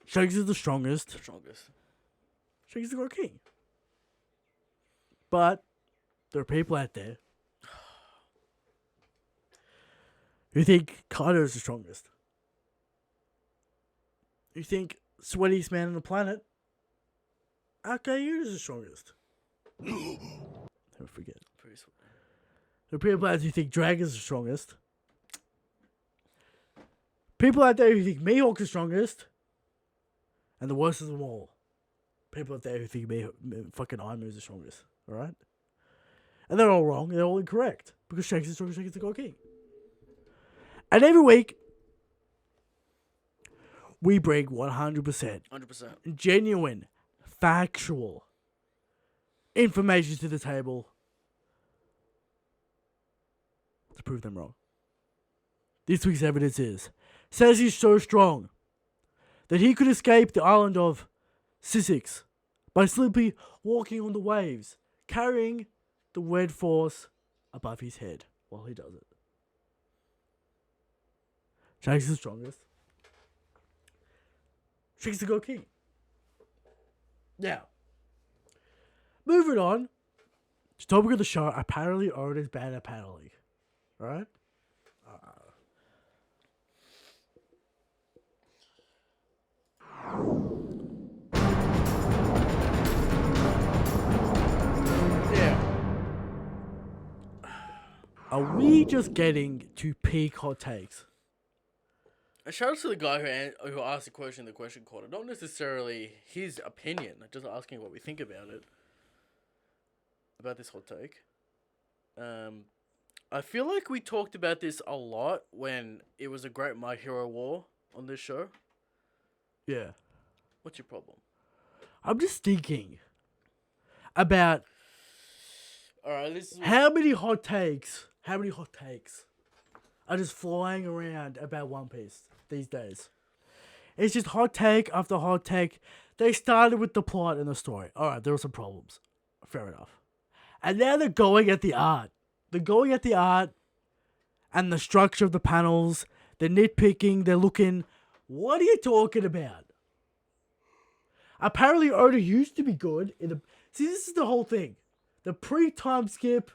Shanks is the strongest. The strongest. Shanks is the God King. But there are people out there who think Kaido is the strongest. Who think sweatiest man on the planet, RKU is the strongest. Never forget. Pretty sweet. There are people out there who think Dragon's the strongest. People out there who think Mihawk's the strongest. And the worst of them all. People out there who think fucking Aimu's the strongest. Alright? And they're all wrong. They're all incorrect. Because Shanks is the strongest. Shanks is the God King. And every week, we bring 100%. 100%. Genuine, factual information to the table to prove them wrong. This week's evidence says he's so strong that he could escape the island of Sissix by simply walking on the waves, carrying the red force above his head while he does it. Shanks is the strongest. Shanks the God King. Now, moving on. The topic of the show, apparently Oda's bad at paddling. Alright? Are we just getting to peak hot takes? A shout out to the guy who asked the question in the question corner. Not necessarily his opinion, just asking what we think about it. About this hot take. I feel like we talked about this a lot when it was a Great My Hero War on this show. Yeah. What's your problem? I'm just thinking about Alright, this is how many hot takes are just flying around about One Piece these days. It's just hot take after hot take. They started with the plot and the story. Alright, there were some problems. Fair enough. And now they're going at the art. They're going at the art and the structure of the panels. They're nitpicking. They're looking. What are you talking about? Apparently, Oda used to be good in the. See, this is the whole thing: the pre-time skip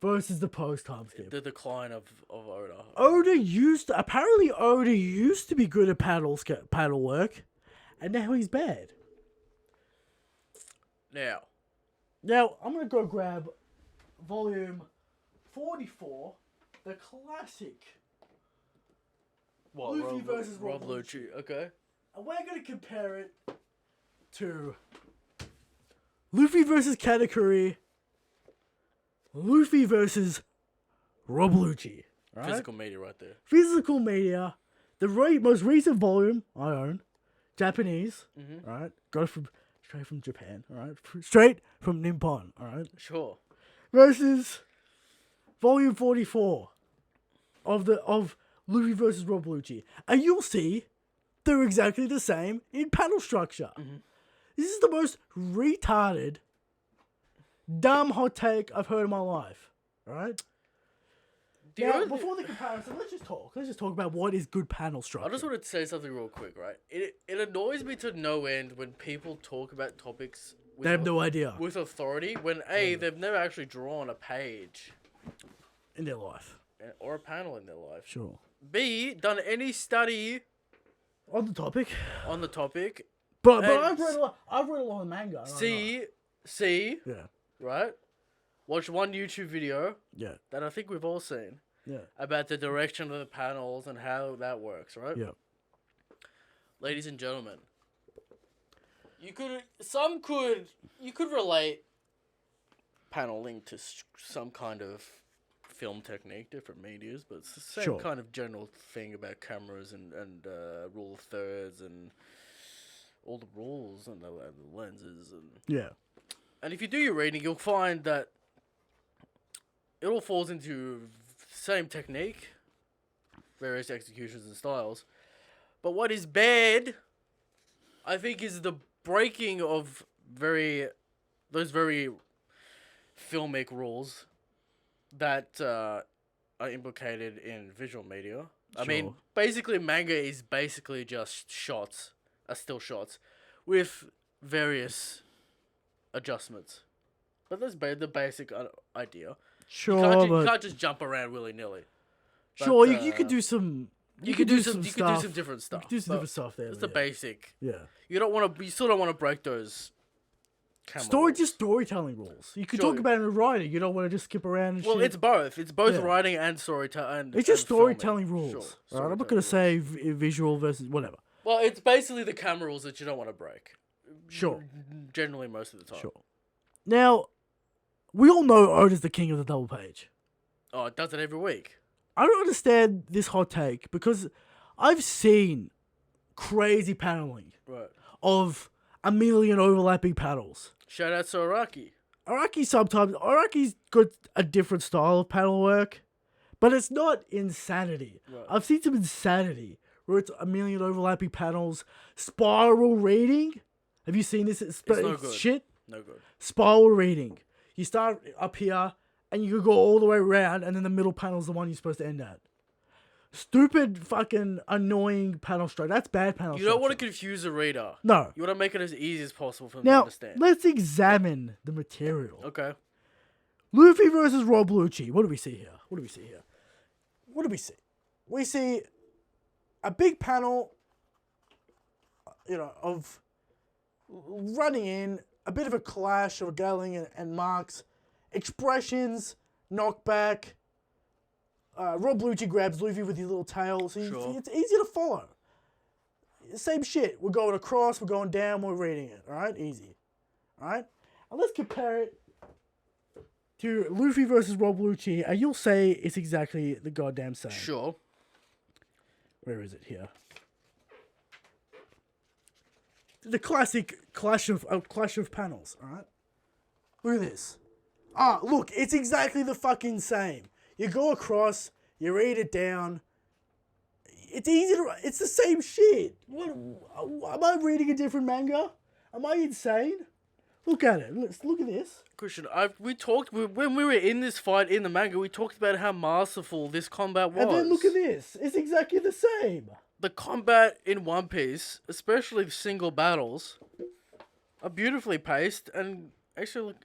versus the post-time skip. the decline of Oda. Oda used to be good at panel work, and now he's bad. Now I'm gonna go grab volume 44, the classic. What, Luffy versus Rob Rob Lucci. Okay. And we're going to compare it to Luffy versus Katakuri, Luffy versus Rob Lucci. Right? Physical media right there. Physical media. The most recent volume I own, Japanese, right? Got it straight from Japan, all right? Straight from Nippon, all right? Sure. Versus volume 44 of Luffy versus Rob Lucci. And you'll see they're exactly the same in panel structure. This is the most retarded, dumb hot take I've heard in my life. Alright? Now, before the comparison, let's just talk. Let's just talk about what is good panel structure. I just wanted to say something real quick, right? It annoys me to no end when people talk about topics They have no idea with authority when A, they've never actually drawn a page in their life. or a panel in their life. Sure. B, done any study On the topic. on the topic. But And I've read a lot of manga. C, Yeah. right? Watch one YouTube video Yeah. that I think we've all seen Yeah. about the direction of the panels and how that works, right? Yeah. Ladies and gentlemen, you could relate paneling to some kind of film technique, different medias, but it's the same Sure. kind of general thing about cameras and rule of thirds and all the rules and the lenses and if you do your reading, you'll find that it all falls into the same technique, various executions and styles. But what is bad, I think, is the breaking of those very filmic rules that are implicated in visual media. I mean, Sure. basically, manga is basically just still shots, with various adjustments. But that's the basic idea. Sure, You can't just jump around willy nilly. Sure, you could do some. You could do some stuff. different stuff. You could do some but different stuff there. It's the basic. Yeah. You still don't want to break those. Just storytelling rules. You could Sure. talk about it in writing. You don't want to just skip around and Well, shit. it's both. It's both Yeah. writing and storytelling. It's just and filming. storytelling rules. Sure, Right? I'm not storytelling gonna rules. say visual versus whatever. Well, it's basically the camera rules that you don't want to break. Sure. Generally, most of the time. Sure. Now, we all know Oda's the king of the double page. Oh, it does it every week. I don't understand this hot take because I've seen crazy paneling Right. of a million overlapping panels. Shout out to Araki. Araki's got a different style of panel work, But it's not insanity. Right. I've seen some insanity where it's a million overlapping panels, spiral reading. Have you seen this? It's no good. Shit. No good. Spiral reading. You start up here and you go all the way around, and then the middle panel is the one you're supposed to end at. Stupid, fucking annoying panel structure. That's bad panel structure. You don't want to confuse the reader. No. You want to make it as easy as possible for them to Now, understand. let's examine the material. Okay. Luffy versus Rob Lucci. What do we see here? What do we see here? What do we see? We see a big panel, of running in, a bit of a clash of Gatling and Marks, expressions, knockback. Rob Lucci grabs Luffy with his little tail, so Sure. it's easy to follow. Same shit. We're going across, we're going down, we're reading it. All right, easy. All right, and let's compare it to Luffy versus Rob Lucci, and you'll say it's exactly the goddamn same. Sure. Where is it here? The classic clash of panels. All right, look at this. Look, it's exactly the fucking same. You go across, you read it down. It's easy to. It's the same shit. What? Am I reading a different manga? Am I insane? Look at it. Look at this. Christian, when we were in this fight in the manga, we talked about how masterful this combat was. And then look at this. It's exactly the same. The combat in One Piece, especially single battles, are beautifully paced and actually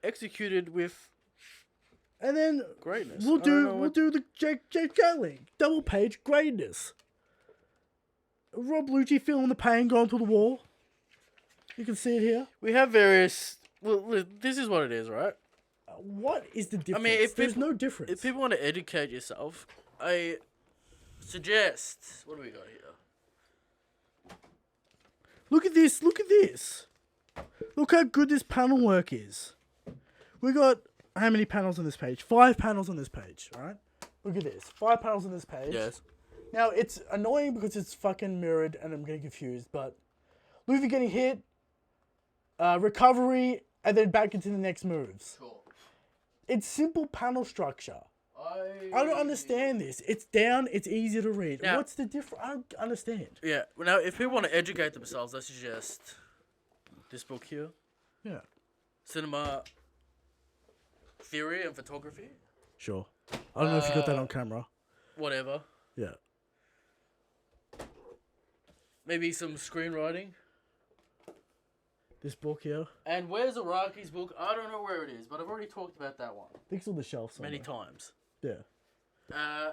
executed with And then greatness. we'll do the Jake Gatling double page greatness. Rob Lucci feeling the pain going through the wall. You can see it here. We have various. Well, this is what it is, right? What is the difference? I mean, there's no difference. If people want to educate yourself, I suggest. What do we got here? Look at this. Look at this. Look how good this panel work is. We got how many panels on this page? 5 panels on this page, alright? Look at this. 5 panels on this page. Yes. Now, it's annoying because it's fucking mirrored and I'm getting confused, but Luffy getting hit, recovery, and then back into the next moves. Cool. It's simple panel structure. I I don't understand this. It's down, it's easy to read. Now- What's the difference? I don't understand. Yeah. Well, now, if people want to educate themselves, I suggest this book here, Yeah. Cinema Theory and Photography. Sure. I don't know if you got that on camera. Whatever. Yeah. Maybe some screenwriting. This book here. And where's Araki's book? I don't know where it is, but I've already talked about that one I think it's on the shelf somewhere. many times. Yeah.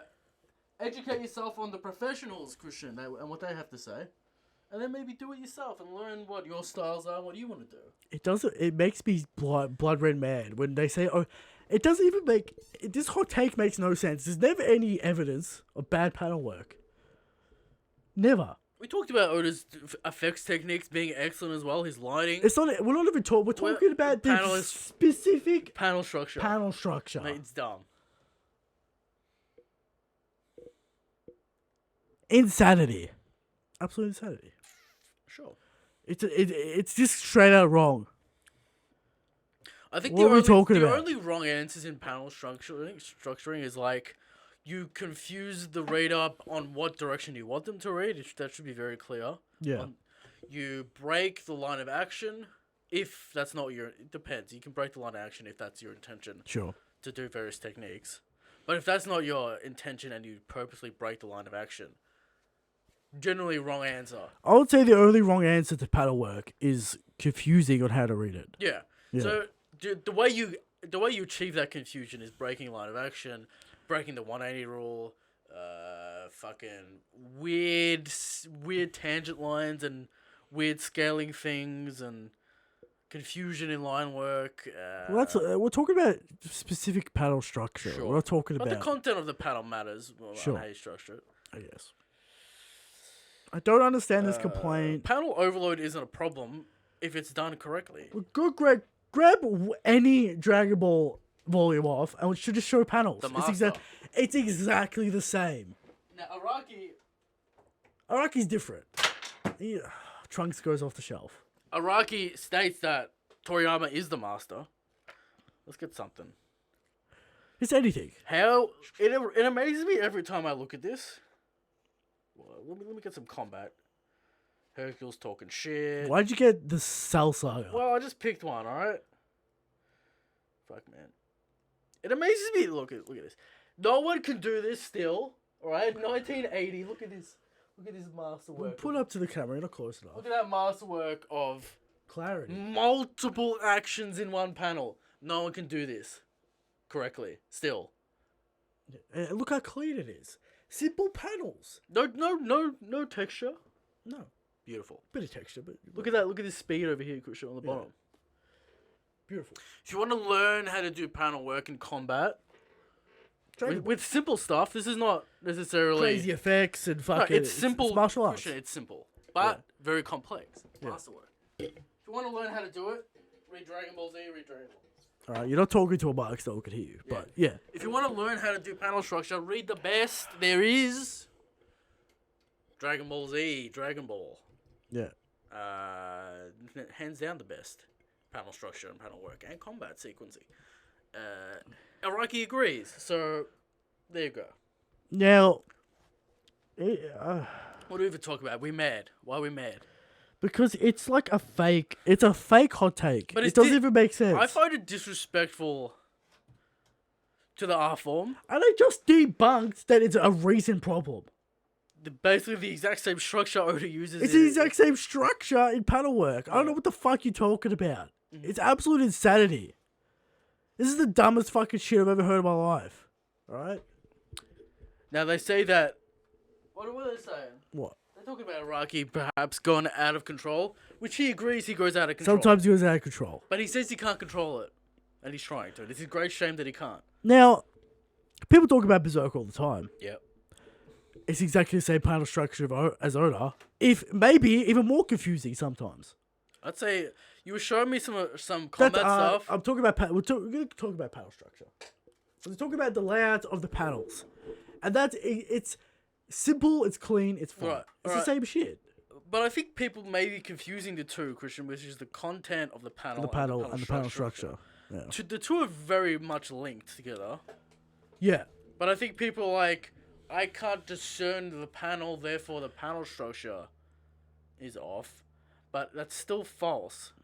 Educate yourself on the professionals, Christian, and what they have to say. And then maybe do it yourself and learn what your styles are, what you want to do. It doesn't. It makes me blood red mad when they say, "Oh, it doesn't even make." This hot take makes no sense. There's never any evidence of bad panel work. Never. We talked about Oda's effects techniques being excellent as well. His lighting, It's not. We're not even talking. We're talking about the panel is- specific panel structure. panel structure. Mate, it's dumb. Insanity. Absolute insanity. Sure. It's just straight out wrong. I think What are we talking the about? only wrong answers in panel structuring is like you confuse the reader on what direction you want them to read. That should be very clear. Yeah. You break the line of action if that's not your. It depends. You can break the line of action if that's your intention Sure. to do various techniques. But if that's not your intention and you purposely break the line of action, generally wrong answer. I would say the only wrong answer to panel work is confusing on how to read it. Yeah. Yeah. So the way you achieve that confusion is breaking line of action, breaking the 180 rule, fucking weird tangent lines and weird scaling things and confusion in line work. Well, that's we're talking about specific panel structure. Sure. We're not talking But about. the content of the panel matters Sure. on how you structure it. I guess. I don't understand this complaint. Panel overload isn't a problem if it's done correctly. Good, Greg. Grab any Dragon Ball volume off, and it should just show panels. The It's, master. it's exactly the same. Now, Araki Araki's different. Trunks goes off the shelf. Araki states that Toriyama is the master. Let's get something. It's anything. How it amazes me every time I look at this. Well, let me get some combat. Hercules talking shit. Why'd you get the Cell Saga? Well, I just picked one. All right. Fuck, man. It amazes me. Look at this. No one can do this still. All right. 1980. Look at this. Look at this masterwork. Put it up to the camera. You're not close enough. Look at that masterwork of Clarity. multiple actions in one panel. No one can do this correctly. Still. Look how clean it is. Simple panels. No texture. No. Beautiful. Bit of texture, but Look at that. Look at this speed over here, Christian, on the bottom. Beautiful. If you want to learn how to do panel work in combat, with simple stuff, this is not necessarily crazy effects and fucking. No, it's simple. It's martial arts. Christian, it's simple, but very complex. Masterwork. If you want to learn how to do it, read Dragon Ball Z, read Dragon Ball. Alright, you're not talking to a mic, so I can hear you. But yeah. If you want to learn how to do panel structure, read the best there is. Dragon Ball Z, Dragon Ball. Yeah. Hands down the best panel structure and panel work and combat sequencing. Araki agrees, so there you go. Now, What do we even talk about? We mad? Why are we mad? because it's like a fake. It's a fake hot take. But it doesn't even make sense. I find it disrespectful to the art form. And I just debunked that it's a recent problem. Basically, the exact same structure Oda uses. It's the exact same structure in panel work. I don't know what the fuck you're talking about. It's absolute insanity. This is the dumbest fucking shit I've ever heard in my life. Alright? Now, they say that... What are they saying? What? They're talking about Araki perhaps going out of control, which he agrees he goes out of control. Sometimes he goes out of control. But he says he can't control it. And he's trying to. It's a great shame that he can't. Now, people talk about Berserk all the time. Yep. It's exactly the same panel structure as Oda. If maybe even more confusing sometimes. I'd say you were showing me some combat stuff. I'm talking about we're going to talk about panel structure. We're talking about the layout of the panels, and it's simple, it's clean, it's fun. Right, it's the same shit. But I think people may be confusing the two, Christian, which is the content of the panel, And the panel structure. Yeah. The two are very much linked together. Yeah. But I think people are like, I can't discern the panel, therefore the panel structure is off. But that's still false.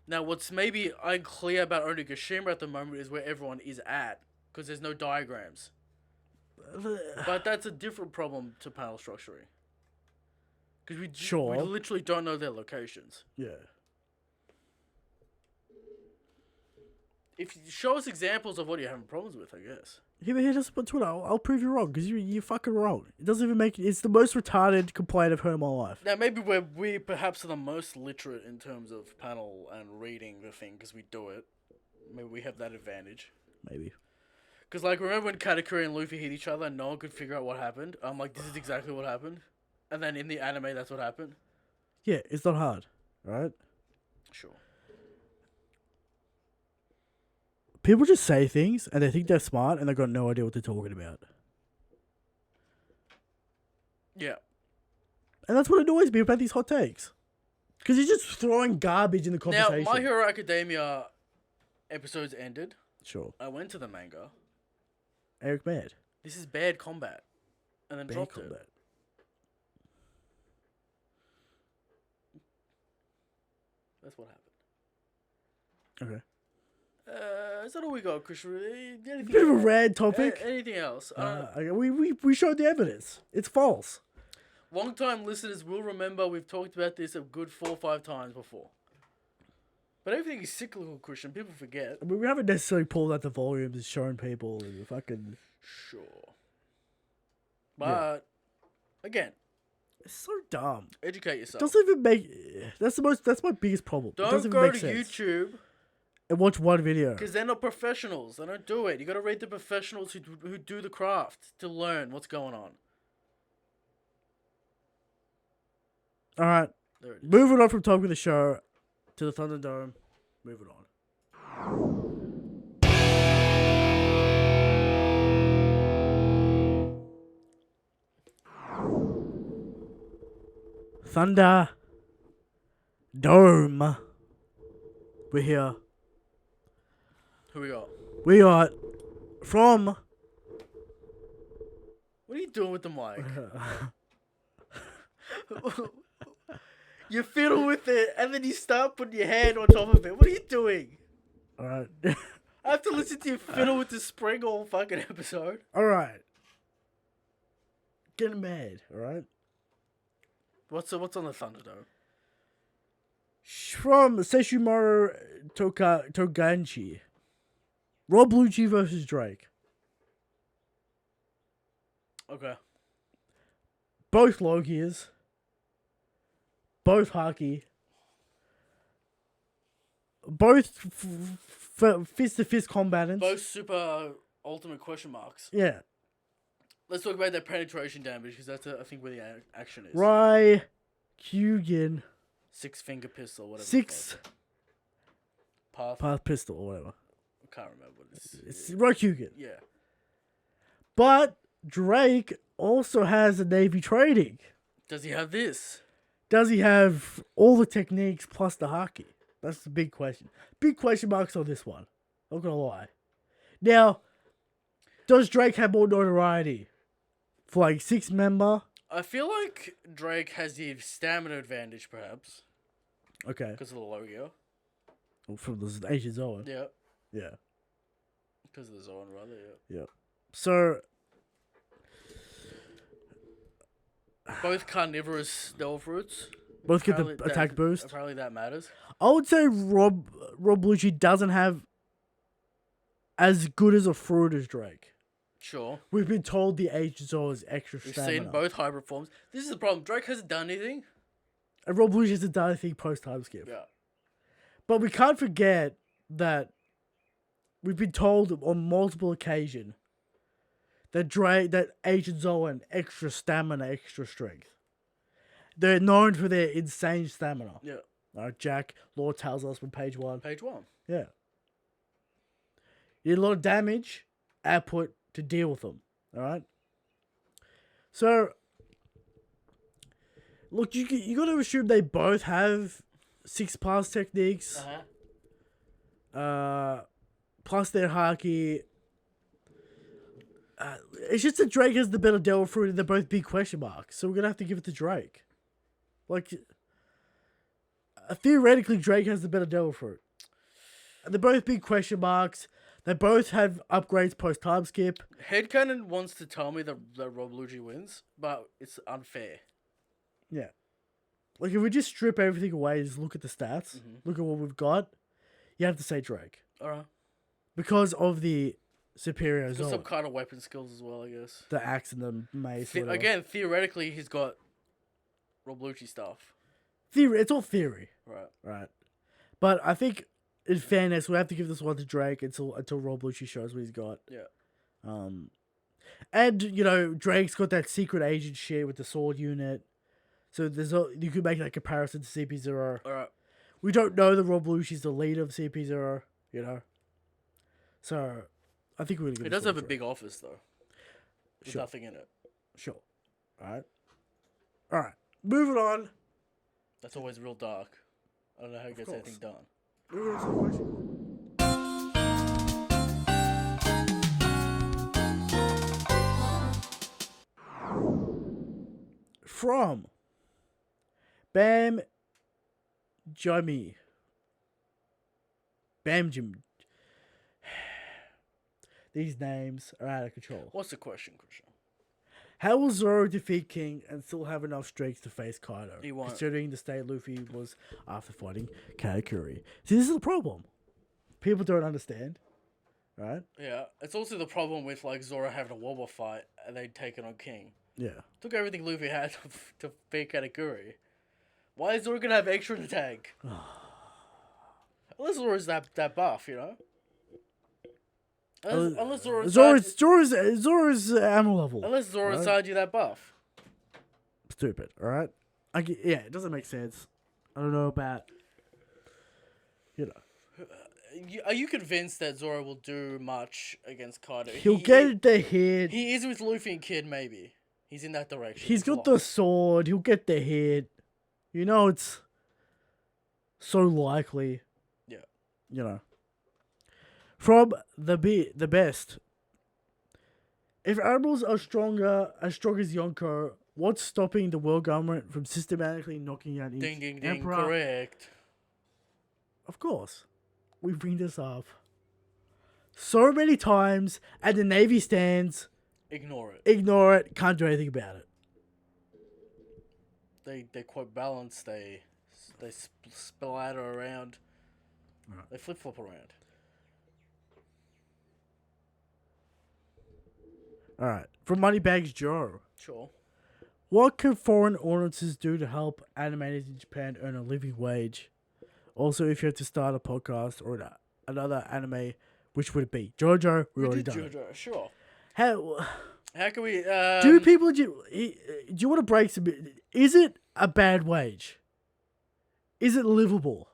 Now, what's maybe unclear about Onigashima at the moment is where everyone is at, because there's no diagrams. But that's a different problem to panel structuring. Because we literally don't know their locations. Yeah. If you show us examples of what you're having problems with, I guess. Yeah, but hit us on Twitter. I'll prove you wrong, because you're fucking wrong. It doesn't even make... It's the most retarded complaint I've heard in my life. Now, maybe we perhaps are the most literate in terms of panel and reading the thing, because we do it. Maybe we have that advantage. Maybe. Because, like, remember when Katakuri and Luffy hit each other and no one could figure out what happened? I'm like, this is exactly what happened. And then in the anime, that's what happened. Yeah, it's not hard, right? Sure. People just say things, and they think they're smart, and they've got no idea what they're talking about. Yeah. And that's what annoys me about these hot takes. Because you're just throwing garbage in the conversation. Now, My Hero Academia episodes ended. Sure. I went to the manga. Eric mad. This is bad combat. And then Bad dropped combat. it. That's what happened. Okay. Is that all we got, Christian? Bit of a rad topic. Anything else? We showed the evidence. It's false. Long-time listeners will remember we've talked about this a good 4 or 5 times before. But everything is cyclical, Christian. People forget. I mean, we haven't necessarily pulled out the volumes and shown people and fucking... Sure. But, again... It's so dumb. Educate yourself. Doesn't even make... That's my biggest problem. Don't go to YouTube... and watch one video. Because they're not professionals. They don't do it. You got to read the professionals who do the craft to learn what's going on. All right. There it is. Moving on from topic of the show to the Thunderdome. Moving on. Thunderdome. We're here. Who we got? we got from. What are you doing with the mic? You fiddle with it, and then you start putting your hand on top of it. What are you doing? Alright. I have to listen to you fiddle with the spring all fucking episode. Alright. Getting mad, alright? What's on the Thunderdome? From Sesshomaru Toganchi. Rob Lucci versus Drake. Okay. Both low gears. Both haki. Both fist-to-fist combatants. Both super ultimate question marks. Yeah. Let's talk about their penetration damage, because that's, I think, where the action is. Rai Kyugin. 6-finger pistol, whatever. Six. Path pistol or whatever. I can't remember what It's Rai Kyugin. Yeah. But Drake also has a Navy training. Does he have this? Does he have all the techniques plus the haki? That's the big question. Big question marks on this one. Not gonna lie. Now, does Drake have more notoriety? For like 6-member? I feel like Drake has the stamina advantage, perhaps. Okay. Because of the low gear. From the Asian Zone. Yeah. Yeah. Because of the zone, rather, yeah. Yeah. So, both carnivorous delve routes. both get the Apparently attack boost. Apparently that matters. I would say Rob Lucci doesn't have as good as a fruit as Drake. Sure. We've been told the Asian Zone is extra We've stamina. seen both hybrid forms. This is the problem. Drake hasn't done anything. And Rob Lucci hasn't done anything post-time skip. Yeah. But we can't forget that we've been told on multiple occasions that Agent Zoan extra stamina, extra strength. They're known for their insane stamina. Yeah. Jack Lord tells us from page 1. Page 1. Yeah. You need a lot of damage output to deal with them. Alright? So, look, you got to assume they both have 6-pass techniques. Plus their haki. It's just that Drake has the better devil fruit and they're both big question marks. So we're going to have to give it to Drake. Like, theoretically, Drake has the better devil fruit. And they're both big question marks. They both have upgrades post-time skip. Headcanon wants to tell me that Rob Lucci wins, but it's unfair. Yeah. Like, if we just strip everything away, just look at the stats, look at what we've got, you have to say Drake. Alright. Because of the superior He's got zone. some kind of weapon skills as well, I guess. The axe and the mace. Again, theoretically, he's got Rob Lucci stuff. It's all theory. Right. But I think, in fairness, we have to give this one to Drake until Rob Lucci shows what he's got. Yeah. And, you know, Drake's got that secret agent shit with the sword unit. So you could make that comparison to CP0. Alright. We don't know that Rob Lucci's the leader of CP0, you know. So, I think we're going to give He this does one have a to big office, though. There's Sure. nothing in it. Sure. Alright. Moving on. That's always real dark. I don't know how he gets course. anything done. Moving on to the question. From Bam Jimmy. Bam Jim. These names are out of control. What's the question, Christian? How will Zoro defeat King and still have enough strength to face Kaido? He won't. Considering the state Luffy was after fighting Katakuri. See, this is the problem. People don't understand. Right? Yeah, it's also the problem with, like, Zoro having a wobble fight and they take it on King. Yeah. Took everything Luffy had to beat Katakuri. Why is Zoro gonna have extra in the tank? Unless Zoro's that buff, you know? Unless Zoro's ammo level. Unless Zoro right? inside you that buff. Stupid, alright? Yeah, it doesn't make sense. I don't know about, you know. Are you convinced that Zoro will do much against Kaido? He'll get the hit. He is with Luffy and Kid, maybe. He's in that direction. He's got the sword. He'll get the hit. You know, it's so likely. Yeah. You know. From the best. If animals are as strong as Yonko, what's stopping the world government from systematically knocking out each Ding, ding, ding. emperor? Correct. Of course. We bring this up so many times, and the Navy stands, Ignore it. ignore it, can't do anything about it. They're quite balanced. They splatter around. Right. They flip-flop around. Alright. From Moneybags Joe. Sure. What can foreign audiences do to help animators in Japan earn a living wage? Also, if you have to start a podcast or another anime, which would it be? JoJo, we already done it. JoJo, sure. How can we... do people... Do you want to break some... Is it a bad wage? Is it livable?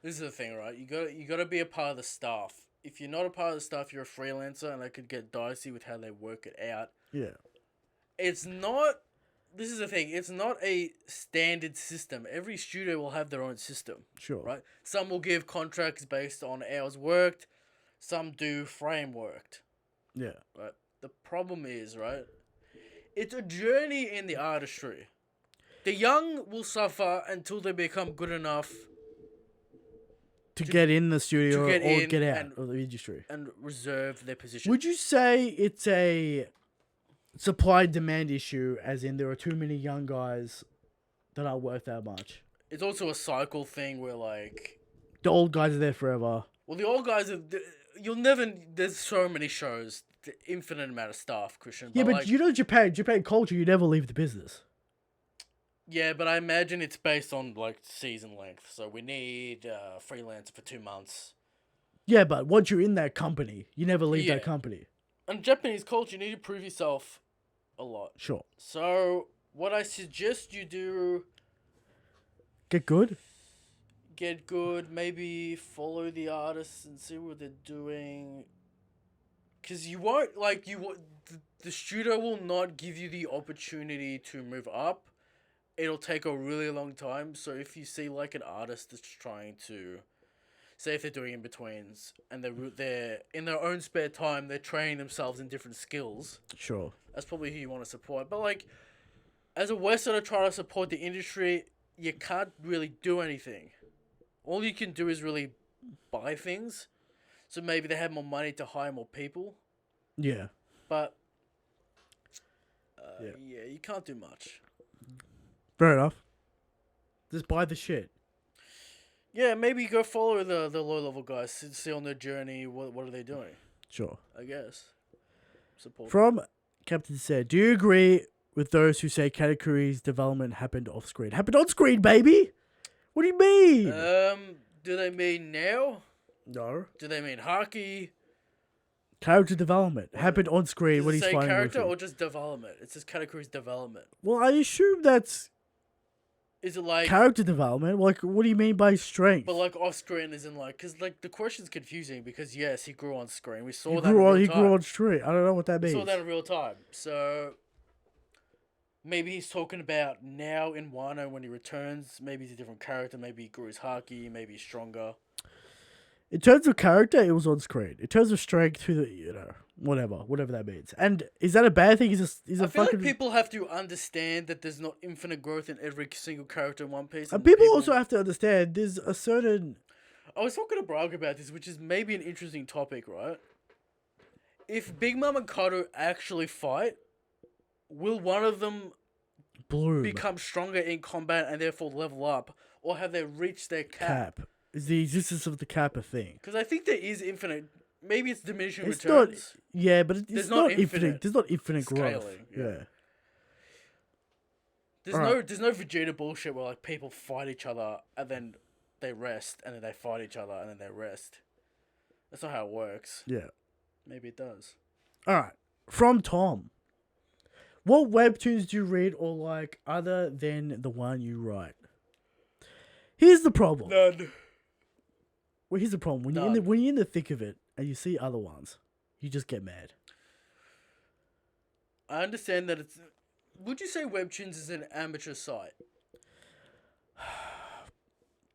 This is the thing, right? You gotta be a part of the staff. If you're not a part of the staff, you're a freelancer, and that could get dicey with how they work it out. Yeah. It's not... This is the thing. It's not a standard system. Every studio will have their own system. Sure. Right? Some will give contracts based on hours worked. Some do frame worked. Yeah. Right? The problem is, right? It's a journey in the artistry. The young will suffer until they become good enough to get in the studio or in get out of the industry. and reserve their position. Would you say it's a supply-demand issue, as in there are too many young guys that aren't worth that much? It's also a cycle thing where, like... The old guys are there forever. Well, the old guys are... You'll never... There's so many shows. The infinite amount of staff, Christian. Yeah, but like, you know Japan culture, you never leave the business. Yeah, but I imagine it's based on, like, season length. So we need freelance for 2 months. Yeah, but once you're in that company, you never leave that company. And Japanese culture, you need to prove yourself a lot. Sure. So, what I suggest you do... Get good? Get good, maybe follow the artists and see what they're doing. Because you won't, like, the studio will not give you the opportunity to move up. It'll take a really long time. So if you see, like, an artist that's trying to, say if they're doing in-betweens, and they're in their own spare time, they're training themselves in different skills. Sure. That's probably who you want to support. But, like, as a Westerner trying to support the industry, you can't really do anything. All you can do is really buy things. So maybe they have more money to hire more people. Yeah. But, yeah, you can't do much. Fair enough. Just buy the shit. Yeah, maybe go follow the low-level guys. See on their journey, what are they doing? Sure. I guess. Support. From Captain said, do you agree with those who say Katakuri's development happened off-screen? Happened on-screen, baby! What do you mean? Do they mean now? No. Do they mean hockey? Character development. Happened on-screen Does when it he's say fighting character Luffy. or just development? It says Katakuri's development. Well, I assume that's Is it like... character development. Like, what do you mean by strength? But like off-screen isn't like... Because like the question's confusing because yes, he grew on screen. We saw he that in real time. He grew on screen. I don't know what that We means. saw that in real time. So... Maybe he's talking about now in Wano when he returns. Maybe he's a different character. Maybe he grew his haki. Maybe he's stronger. In terms of character, it was on screen. In terms of strength, whatever that means. And is that a bad thing? I feel like people have to understand that there's not infinite growth in every single character in One Piece. And people also have to understand there's a certain... I was talking to Brog about this, which is maybe an interesting topic, right? If Big Mom and Kato actually fight, will one of them bloom, become stronger in combat and therefore level up? Or have they reached their cap? Is the existence of the cap a thing? Because I think there is infinite... Maybe it's diminishing It's returns. not... Yeah, but it's not infinite. There's not infinite growth. Scaling, Yeah. There's no Vegeta bullshit where like people fight each other and then they rest and then they fight each other and then they rest. That's not how it works. Yeah. Maybe it does. Alright. From Tom. What webtoons do you read or like other than the one you write? Here's the problem. None. Well, here's the problem. When you're in the thick of it and you see other ones, you just get mad. I understand that it's... Would you say Webtoons is an amateur site?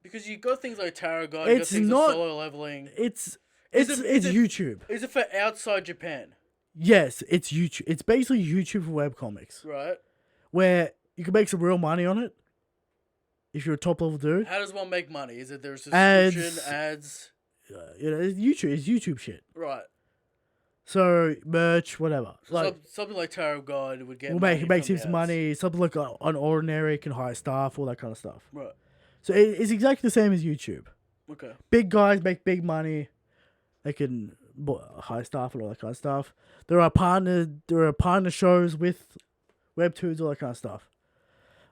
Because you got things like Tarot Guide, you got things like solo leveling. It's It's Is it's it- YouTube. Is it for outside Japan? Yes, it's YouTube. It's basically YouTube for webcomics, Right. where you can make some real money on it if you're a top level dude. How does one make money? Is it there's Ads. subscription, ads? You know, it's YouTube. It's YouTube shit. Right. So merch, whatever. So Like, something like Tarot God would get we'll money make from heaps of the ads. money. Something like Unordinary can hire staff, all that kind of stuff. Right. So it's exactly the same as YouTube. Okay. Big guys make big money. They can hire staff and all that kind of stuff. There are partner shows with webtoons, all that kind of stuff.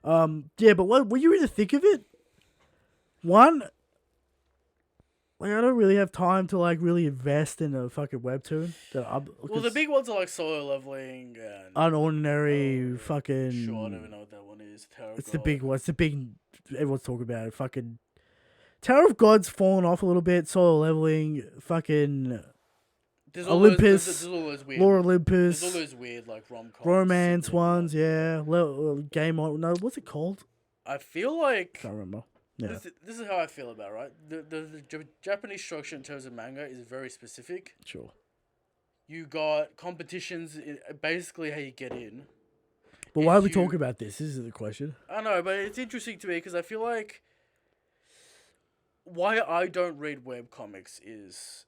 Yeah, but what you really think of it? One, like I don't really have time to like really invest in a fucking webtoon. Well, the big ones are like Solo Leveling and Unordinary, fucking. Sure, I don't even know what that one is. Tarot It's God. the big one. It's the big. Everyone's talking about it. Fucking. Tower of God's fallen off a little bit. Solo Leveling. Fucking. There's Olympus. There's all those weird. Lore Olympus. There's all those weird like rom-coms. Romance sibling ones, yeah. Game on. No, what's it called? I feel like Can't remember. Yeah. this is how I feel about it, right. The Japanese structure in terms of manga is very specific. Sure. You got competitions, basically how you get in. But why are we you- talking about this? This is the question. I know, but it's interesting to me because I feel like why I don't read webcomics is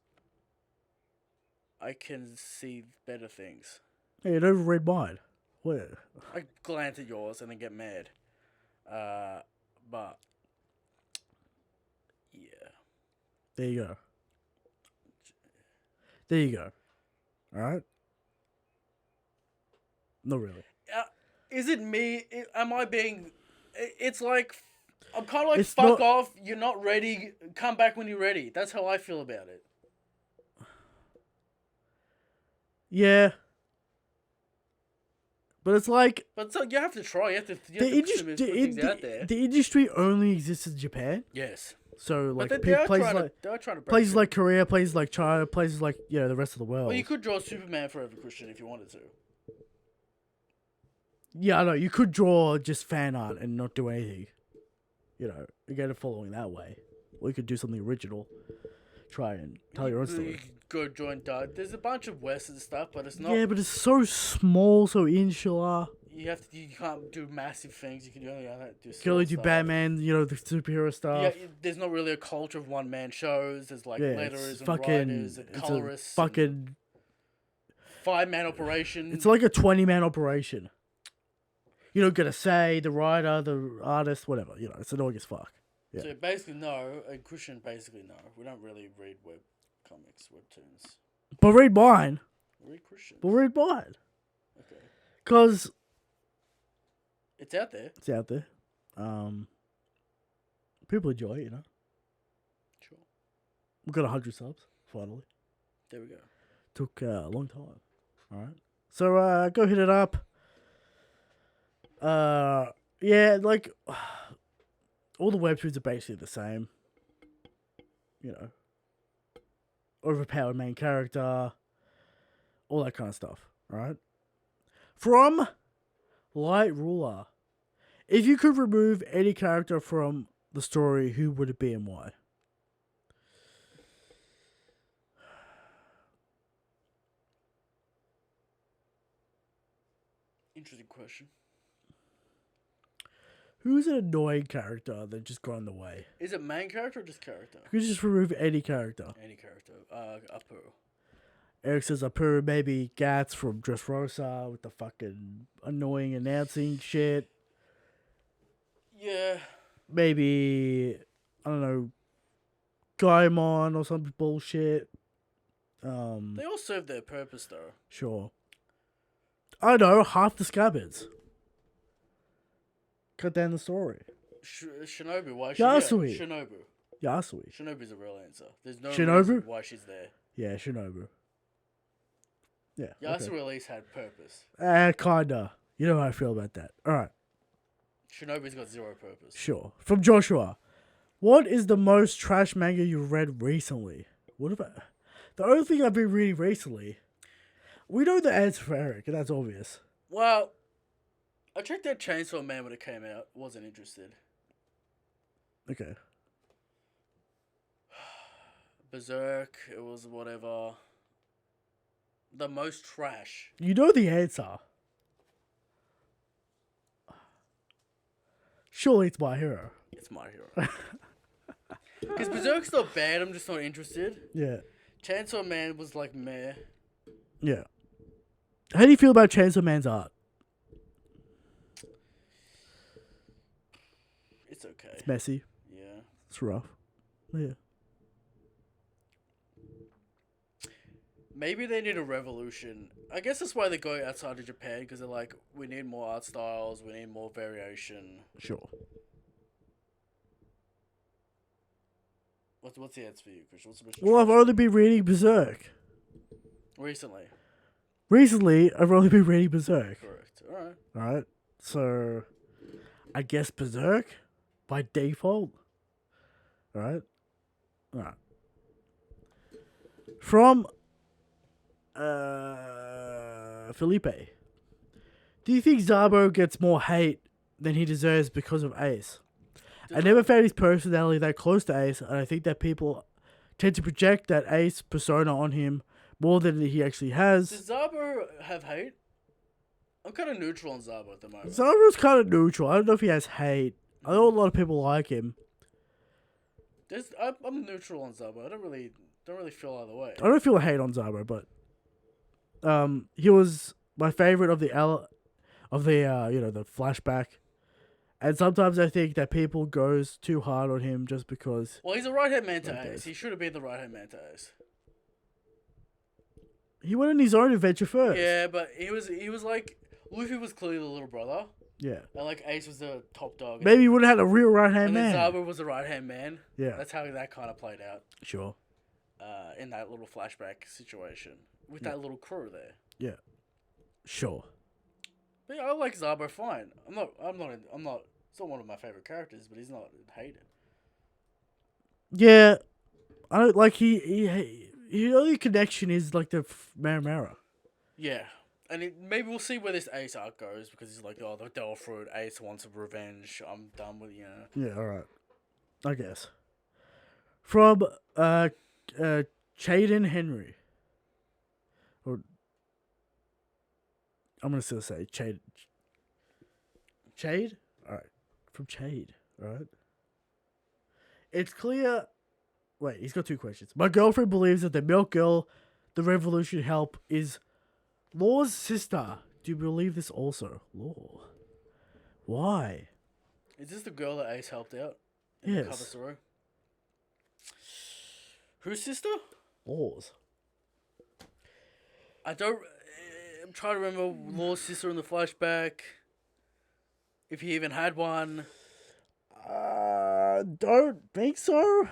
I can see better things. Hey, you never read mine. What? I glance at yours and then get mad. But yeah. There you go. There you go. Alright? Not really. Is it me? Am I being? It's like I'm kind of like It's fuck not- off. You're not ready. Come back when you're ready. That's how I feel about it. Yeah. But it's like But so you have to try. You have to put things out there. the industry only exists in Japan. Yes. So like But they are places trying to. like They are trying to. break places it. like Korea, places like China, places like the rest of the world. Well, you could draw Superman Forever Christian if you wanted to. Yeah, I know. You could draw just fan art and not do anything. You get a following that way. Or you could do something original. Try and tell your own You story. could go join Dark. There's a bunch of Western stuff, but it's not. Yeah, but it's so small, so insular. You have to. You can't do massive things. You can only do. You can only do stuff. Batman, the superhero stuff. Yeah, there's not really a culture of one man shows. There's like Yeah, letters it's and fucking. writers and It's a colorists. fucking. 5-man operation. It's like a 20-man operation. You don't get a say, the writer, the artist, whatever. It's annoying as fuck. Yeah. So basically, no. And Christian, basically, no. We don't really read web comics, webtoons. But read mine. We read Christian. Okay. Okay. Because It's out there. it's out there. People enjoy it, Sure. We've got 100 subs, finally. There we go. Took a long time. Alright. So, go hit it up. Yeah, like, all the webtoons are basically the same. Overpowered main character. All that kind of stuff. Alright? From Light Ruler. If you could remove any character from the story, who would it be and why? Interesting question. Who's an annoying character that just got in the way? Is it main character or just character? You could just remove any character. Any character. Apu. Eric says Apu, maybe Gats from Dressrosa with the fucking annoying announcing shit. Yeah. Maybe, I don't know, Gaimon or some bullshit. They all serve their purpose, though. Sure. I know, half the scabbards. Cut down the story. Shinobu, why Yasui. Shinobu. Yasui. Shinobu's a real answer. There's no Shinobu? reason why she's there. Yeah, Shinobu. Yeah. Yasui Okay. at least had purpose. Kinda. You know how I feel about that. Alright, Shinobu's got zero purpose. sure. From Joshua. What is the most trash manga you've read recently? What about... The only thing I've been reading recently... We know the answer for Eric, and that's obvious. Well, I checked out Chainsaw Man when it came out. Wasn't interested. Okay. Berserk. It was whatever. The most trash. You know the answer. Surely it's My Hero. It's My Hero. Because Berserk's not bad. I'm just not interested. Yeah. Chainsaw Man was like meh. Yeah. How do you feel about Chainsaw Man's art? It's okay. It's messy. Yeah. It's rough. Yeah. Maybe they need a revolution. I guess that's why they go outside of Japan, because they're like, we need more art styles, we need more variation. Sure. What's the answer for you, Chris? What's the most Well, I've only been reading Berserk. recently? Recently, I've only been reading Berserk. Correct. Alright. Alright? So, I guess Berserk by default. Alright? Alright. From Felipe. Do you think Zabo gets more hate than he deserves because of Ace? I never found his personality that close to Ace, and I think that people tend to project that Ace persona on him more than he actually has. Does Zabo have hate? I'm kind of neutral on Zabo at the moment. Zabo's kind of neutral. I don't know if he has hate. I know a lot of people like him. I'm neutral on Zabo. I don't really feel either way. I don't feel hate on Zabo, but he was my favorite of the the flashback. And sometimes I think that people goes too hard on him just because. Well, he's a right-hand man to Ace. He should have been the right-hand man to Ace. He went on his own adventure first. Yeah, but he was like, Luffy was clearly the little brother. Yeah. And like Ace was the top dog. Maybe he would have had a real right-hand man. And then Zabo was the right-hand man. Yeah. That's how that kind of played out. Sure. In that little flashback situation with that little crew there. Yeah. Sure. But yeah, I like Zabo fine. I'm not. It's not one of my favorite characters, but he's not hated. Yeah. I don't like his only connection is like the Maramara. Yeah. And maybe we'll see where this Ace arc goes, because he's like, oh, the Devil Fruit, Ace wants a revenge. I'm done with, Yeah, alright. I guess. From, Chaden Henry. Or, I'm gonna still say Chade. Chade? Alright. From Chade, alright. It's clear. Wait, he's got two questions. My girlfriend believes that the Milk Girl, the Revolution Help, is Law's sister. Do you believe this also? Law. Why? Is this the girl that Ace helped out? Yes. Cover story? Whose sister? Law's. I'm trying to remember Law's sister in the flashback. If he even had one. Don't think so.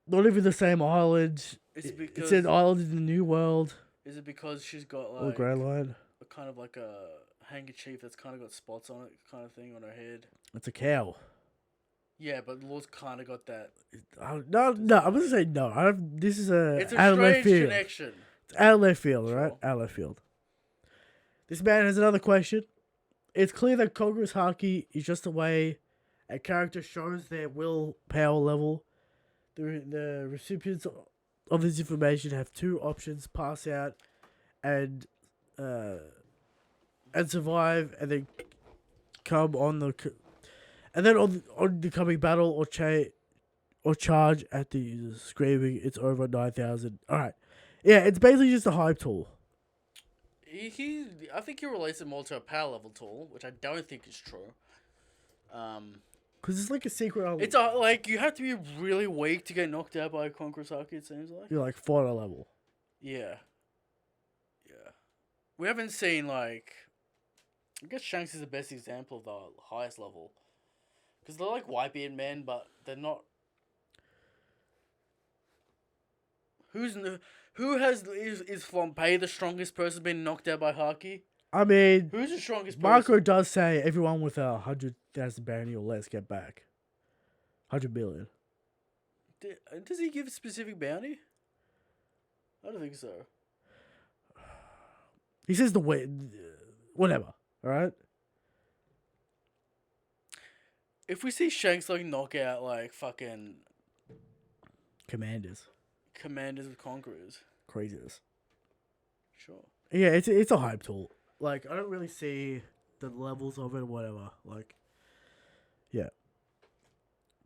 Not even the same island. It's an island in the New World. Is it because she's got Or like Grey Line. a kind of like a handkerchief that's kind of got spots on it, kind of thing on her head? It's a cow. Yeah, but Law's kind of got that. No, I'm gonna say no. This is It's a out of left strange field. connection. It's out of left field, Sure. right? Out of left field. This man has another question. It's clear that Congress Haki is just the way a character shows their will power level. The recipients of this information have two options: pass out and survive, and then come on the oncoming battle or charge at the user, screaming it's over 9,000. All right, yeah, it's basically just a hype tool. I think he relates it more to a power level tool, which I don't think is true. Because it's like a secret. It's like you have to be really weak to get knocked out by a Conqueror's Haki, it seems like. You're like fighter level. Yeah. Yeah. We haven't seen like. I guess Shanks is the best example of the highest level. Because they're like Whitebeard men, but they're not. Is Flampe the strongest person being knocked out by Haki? I mean, Who's the strongest Marco person? does say everyone with 100,000 bounty or less get back. 100 million. Does he give a specific bounty? I don't think so. He says the way, whatever. All right. If we see Shanks like knock out like fucking Commanders. Commanders of Conquerors, Craziness. sure. Yeah, it's a hype tool. Like, I don't really see the levels of it or whatever. Like, yeah.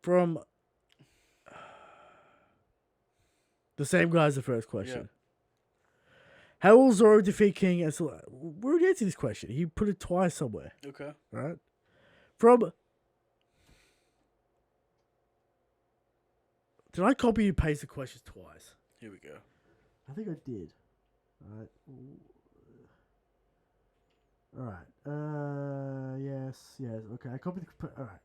From the same guy as the first question. How will Zoro defeat King? And so, we already answered this question. He put it twice somewhere. Okay. Right? From... Did I copy and paste the questions twice? Here we go. I think I did. Alright. Alright. Yes. Okay, I copied the... Alright.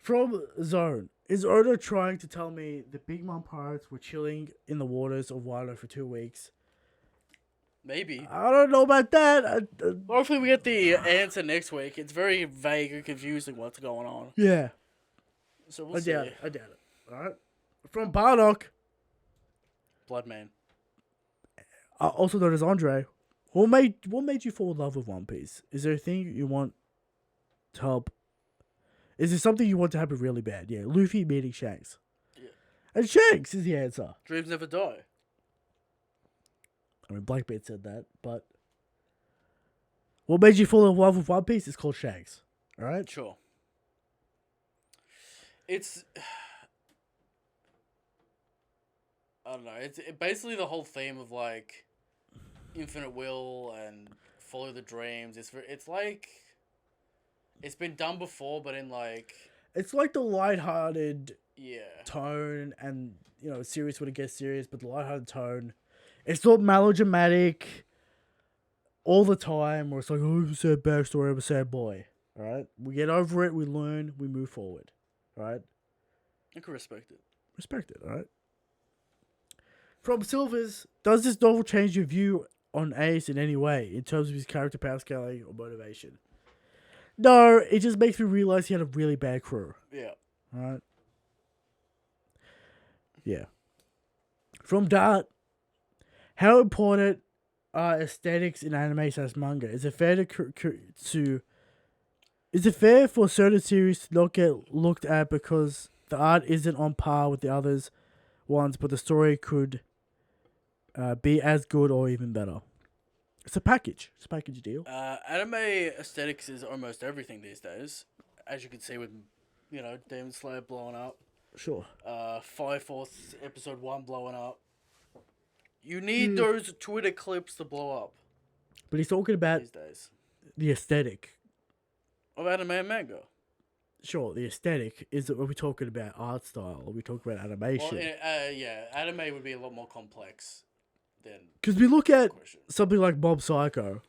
From Zone. Is Oda trying to tell me the Big Mom pirates were chilling in the waters of Wano for 2 weeks? Maybe. I don't know about that. Hopefully we get the answer next week. It's very vague and confusing what's going on. Yeah. So we'll I see. doubt it. Alright. From Bardock. Bloodman. Also known as Andre. What made you fall in love with One Piece? Is there a thing you want to help? Is there something you want to happen really bad? Yeah, Luffy meeting Shanks. Yeah. And Shanks is the answer. Dreams never die. I mean, Blackbeard said that, but... What made you fall in love with One Piece is called Shanks. Alright? Sure. It's... I don't know. It's basically the whole theme of, like, infinite will and follow the dreams. It's like... It's been done before, but in, like... It's like the lighthearted Yeah. tone and, you know, serious when it gets serious, but the lighthearted tone. It's not melodramatic all the time, where it's like, oh, it's a sad backstory of a sad boy. Alright? We get over it, we learn, we move forward. Alright? I can respect it. Respect it, alright? From Silvers, does this novel change your view on Ace in any way, in terms of his character power scaling or motivation? No, it just makes me realize he had a really bad crew. Yeah. Alright? Yeah. From Dart, how important are aesthetics in anime / manga? Is it fair Is it fair for certain series to not get looked at because the art isn't on par with the others ones, but the story could be as good or even better? It's a package. It's a package deal. Anime aesthetics is almost everything these days, as you can see with, you know, Demon Slayer blowing up. Sure. Fire Force episode 1 blowing up. You need those Twitter clips to blow up. But he's talking about these days the aesthetic of anime and manga. Sure, the aesthetic is. Are we talking about art style? Are we talking about animation? Well, yeah, anime would be a lot more complex than. Because we look at something like Mob Psycho.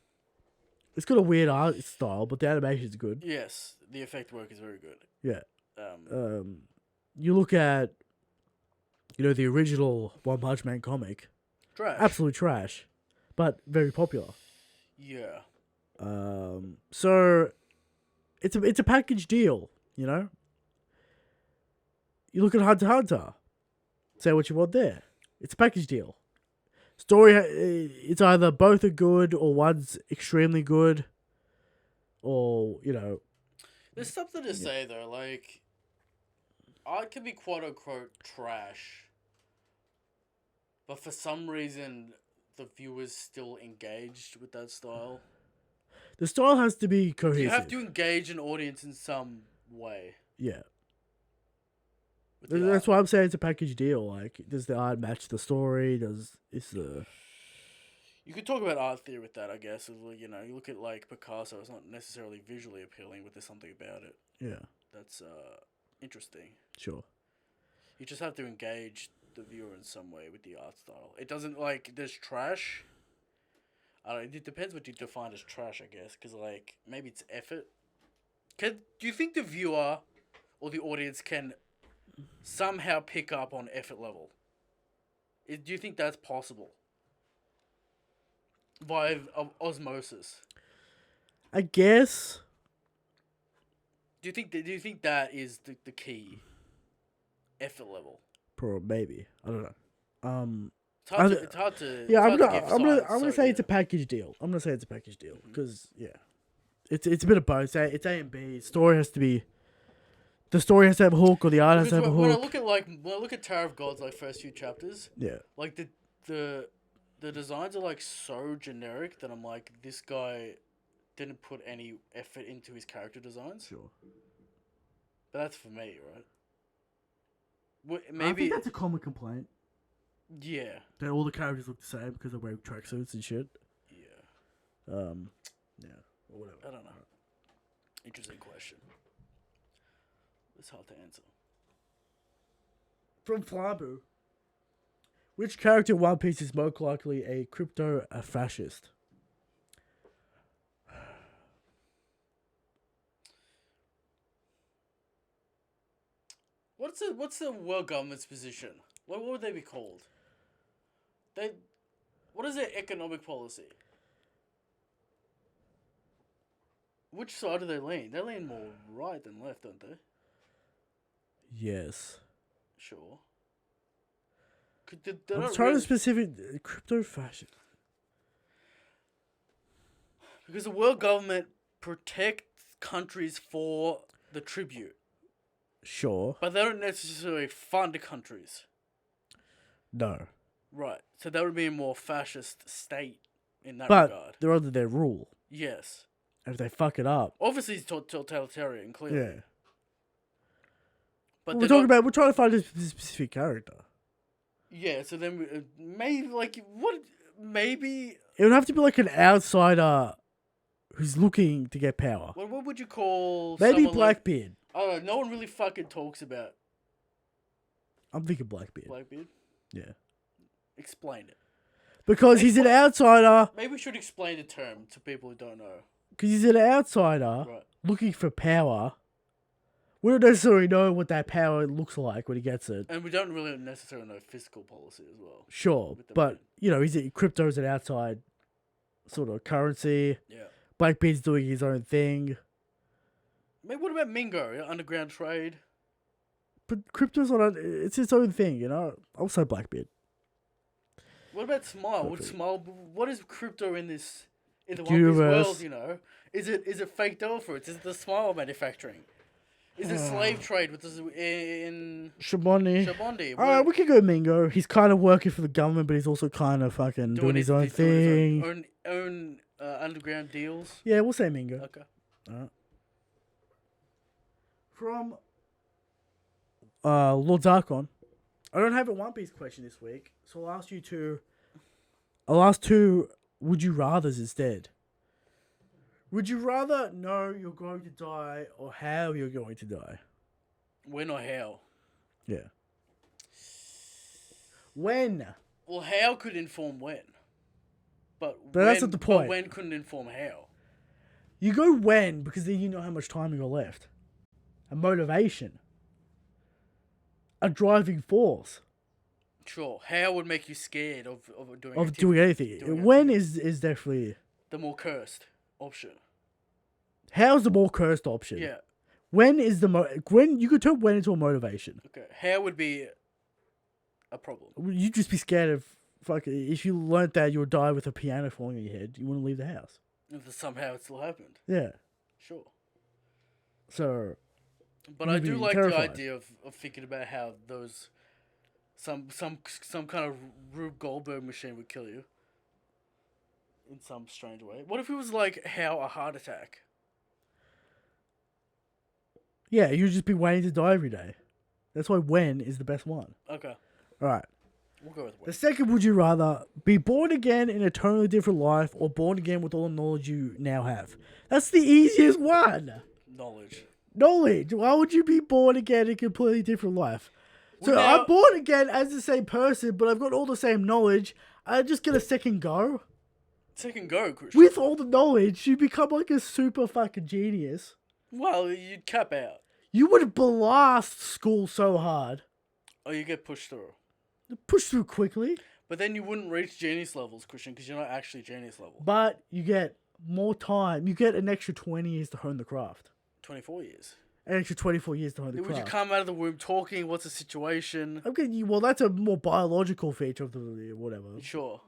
It's got a weird art style, but the animation's good. Yes, the effect work is very good. Yeah. You look at, you know, the original One Punch Man comic. Trash. Absolute trash, but very popular. Yeah. So it's a package deal, you know. You look at Hunter x Hunter. Say what you want there. It's a package deal. Story, it's either both are good or one's extremely good, or, you know. There's something to say though, like, art can be quote unquote trash, but for some reason the viewer's still engaged with that style. The style has to be cohesive. You have to engage an audience in some way. Yeah. That's why I'm saying it's a package deal. Like, does the art match the story? You could talk about art theory with that, I guess. You know, you look at, like, Picasso, it's not necessarily visually appealing, but there's something about it. Yeah. That's interesting. Sure. You just have to engage the viewer in some way with the art style. It doesn't, like, there's trash. I don't know, it depends what you define as trash, I guess, because, like, maybe it's effort. Do you think the viewer or the audience can somehow pick up on effort level? Do you think that's possible? By osmosis? I guess. Do you think that is the key? Effort level? Maybe. I don't know. It's hard to. Yeah, I'm gonna say it's a package deal. I'm gonna say it's a package deal because It's a bit of both. It's A and B. The story has to have a hook, or the art has to Because have a when I hook. look at Tower of Gods, like first few chapters, Yeah. like the designs are like so generic that I'm like, this guy didn't put any effort into his character designs. Sure. But that's for me, right? I Maybe think that's a common complaint. yeah. That all the characters look the same because they're wearing tracksuits and shit. Yeah. Yeah. Or whatever. I don't know. Interesting question. It's hard to answer. From Flabu. Which character in One Piece is most likely a fascist? What's the world government's position? What would they be called? What is their economic policy? Which side do they lean? They lean more right than left, don't they? Yes. Sure. I'm trying to specific crypto fascist. Because the world government protects countries for the tribute. Sure. But they don't necessarily fund countries. No. Right. So that would be a more fascist state in that But regard. they're under their rule. Yes. And if they fuck it up. Obviously it's totalitarian, clearly. Yeah. But we're trying to find a specific character. Yeah, so then maybe maybe it would have to be like an outsider who's looking to get power. What would you call maybe someone Blackbeard. I don't know, no one really fucking talks about I'm thinking Blackbeard. Blackbeard. Yeah. Explain it. Because he's an outsider. Maybe we should explain the term to people who don't know. Because he's an outsider looking for power. We don't necessarily know what that power looks like when he gets it. And we don't really necessarily know fiscal policy as well. Sure, but, crypto's an outside sort of currency. Yeah. Blackbeard's doing his own thing. Maybe what about Mingo? Underground trade? But crypto's it's its own thing, I'll say Blackbeard. What about Smile? What is crypto in the One Piece Universe. world, Is it fake dough fruits? Is it the Smile manufacturing? Is it slave trade in Shabondi? Alright, we could go Mingo. He's kind of working for the government, but he's also kind of fucking doing his own thing. Doing his own underground deals. Yeah, we'll say Mingo. Okay. Alright. From Lord Zarkon. I don't have a One Piece question this week, so I'll ask two would you rathers instead. Would you rather know you're going to die or how you're going to die? When or how? Yeah. When? Well, how could inform when. But that's not the point. But when couldn't inform how. You go when because then you know how much time you got left. A motivation. A driving force. Sure. How would make you scared of doing anything. When is definitely the more cursed option. How's the more cursed option? Yeah. When is when you could turn when into a motivation? Okay. How would be a problem? You'd just be scared of if you learnt that you would die with a piano falling on your head, you wouldn't leave the house. If somehow it still happened. Yeah. Sure. So. But I do like terrified. The idea of thinking about how those some kind of Rube Goldberg machine would kill you. In some strange way. What if it was like how a heart attack? Yeah, you'd just be waiting to die every day. That's why when is the best one. Okay. Alright. We'll go with when. The second, would you rather be born again in a totally different life or born again with all the knowledge you now have? That's the easiest one. Knowledge. Why would you be born again in a completely different life? So I'm born again as the same person, but I've got all the same knowledge. I just get a second go. Second go, Christian. With all the knowledge, you become like a super fucking genius. Well, you'd cap out. You would blast school so hard. Oh, you get pushed through. Push through quickly. But then you wouldn't reach genius levels, Christian, because you're not actually genius level. But you get more time. You get an extra 20 years to hone the craft. 24 years. An extra 24 years to hone the craft. Would you come out of the womb talking? What's the situation? Okay, well, that's a more biological feature of the whatever. Sure.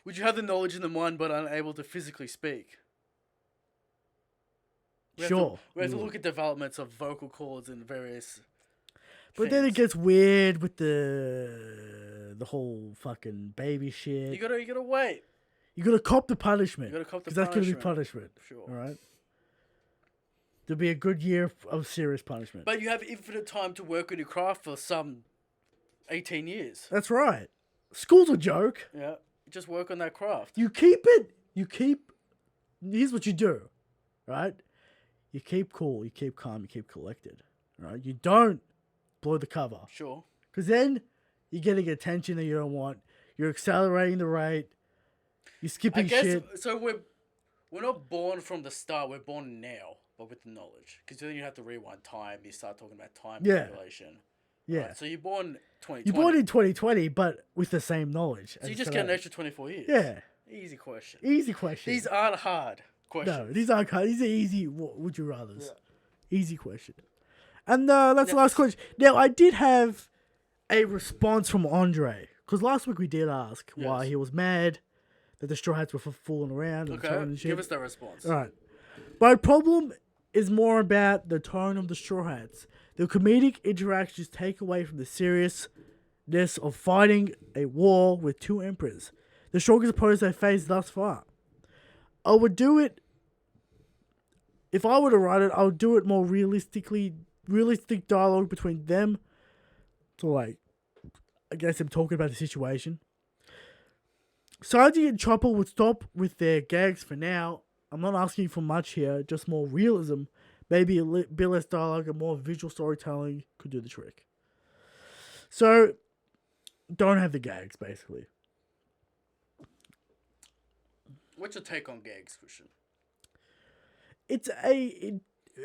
Would you have the knowledge in the mind but unable to physically speak? We have to look at developments of vocal cords and various. But then it gets weird with the whole fucking baby shit. You gotta wait. You gotta cop the punishment. You gotta cop the Because that's gonna be punishment. punishment. Sure. All right. There'll be a good year of serious punishment. But you have infinite time to work on your craft for some 18 years. That's right. School's a joke. Yeah. Just work on that craft. You keep it. Here's what you do, right? You keep cool. You keep calm. You keep collected. Right? You don't blow the cover. Sure. Because then you're getting attention that you don't want. You're accelerating the rate. You're skipping shit. So we're not born from the start. We're born now, but with the knowledge. Because then you have to rewind time. You start talking about time manipulation. Yeah. Right, so you're born 2020. You're born in 2020, but with the same knowledge. So you just get an extra 24 years. Yeah. Easy question. Easy question. These aren't hard questions. No, these aren't hard. These are easy. Would you rather's? Yeah. Easy question. And that's the last question. Now, I did have a response from Andre. Because last week we did ask why he was mad that the Straw Hats were fooling around. Okay, and shit. give us that response. All right. My problem is more about the tone of the Straw Hats. The comedic interactions take away from the seriousness of fighting a war with two emperors, the strongest opponents they faced thus far. I would do it, if I were to write it, I would do it more realistic dialogue between them. So, like, I guess I'm talking about the situation. Sanji and Chopper would stop with their gags for now. I'm not asking for much here, just more realism. Maybe a bit less dialogue and more visual storytelling could do the trick. So, don't have the gags, basically. What's your take on gags, Christian?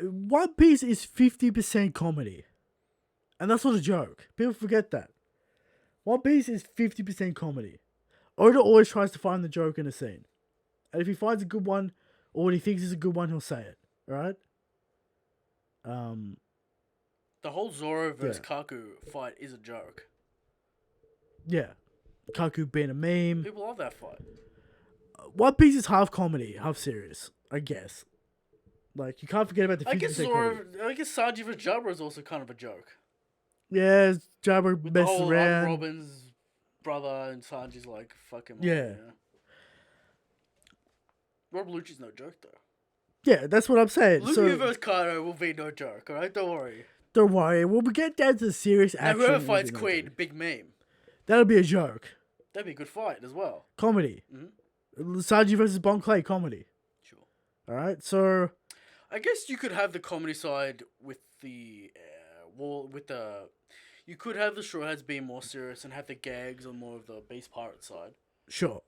One Piece is 50% comedy. And that's not a joke. People forget that. One Piece is 50% comedy. Oda always tries to find the joke in a scene. And if he finds a good one, or what he thinks is a good one, he'll say it. Alright? The whole Zoro versus Kaku fight is a joke. Yeah. Kaku being a meme. People love that fight. One Piece is half comedy, half serious, I guess. Like, you can't forget about the 50% I guess comedy. I guess Sanji vs. Jabra is also kind of a joke. Yeah, Jabba With messes the whole around. Robin's brother and Sanji's like, fucking Yeah. Rob Lucci's no joke, though. Yeah, that's what I'm saying. Luffy vs. Kaido will be no joke, alright? Don't worry. Don't worry. When we get down to the serious action... And whoever fights Queen, big meme. That'll be a joke. That'd be a good fight as well. Comedy. Mm-hmm. Sanji versus Bon Clay, comedy. Sure. Alright, so... I guess you could have the comedy side with the... You could have the Straw Hats being more serious and have the gags on more of the Beast Pirate side. Sure.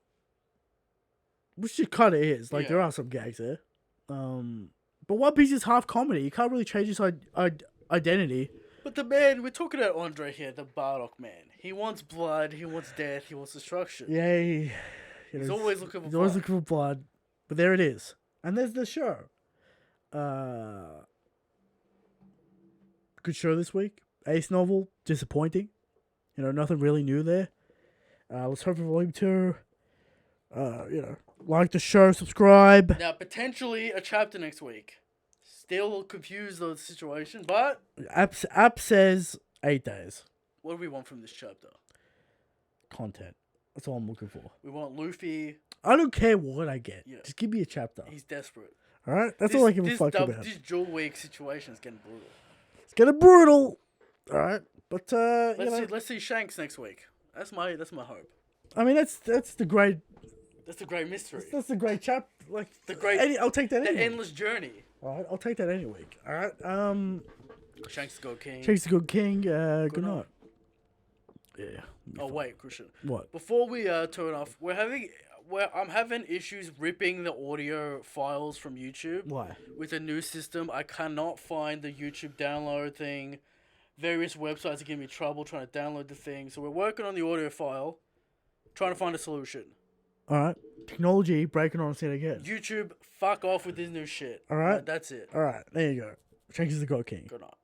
Which it kind of is. Like, Yeah. there are some gags there. But One Piece is half comedy. You can't really change his identity. But the man, we're talking about Andre here, the Bardock man. He wants blood, he wants death, he wants destruction. Yeah, He's always looking for He's blood. always looking for blood. But there it is. And there's the show. Good show this week. Ace novel, disappointing. You know, nothing really new there. Let's hope for volume 2. Like the show, subscribe. Now, potentially a chapter next week. Still confused on the situation, but... App says 8 days. What do we want from this chapter? Content. That's all I'm looking for. We want Luffy. I don't care what I get. Yeah. Just give me a chapter. He's desperate. Alright? That's all I give a fuck about. This Jewel Week situation is getting brutal. It's getting brutal. Alright? But, Let's see Shanks next week. That's my hope. I mean, that's the great... That's the great mystery. That's the great chap. Like, The great... I'll take that The any week. endless journey. Alright, I'll take that any week. Alright? Shanks to go king. Shanks the Good King. Good night. Yeah. Oh, wait, Christian. What? Before we turn off, I'm having issues ripping the audio files from YouTube. Why? With the new system, I cannot find the YouTube download thing. Various websites are giving me trouble trying to download the thing. So we're working on the audio file, trying to find a solution. Alright. Technology breaking on us yet again. YouTube, fuck off with this new shit. Alright. That's it. Alright, there you go. Shanks is the God King. Good night.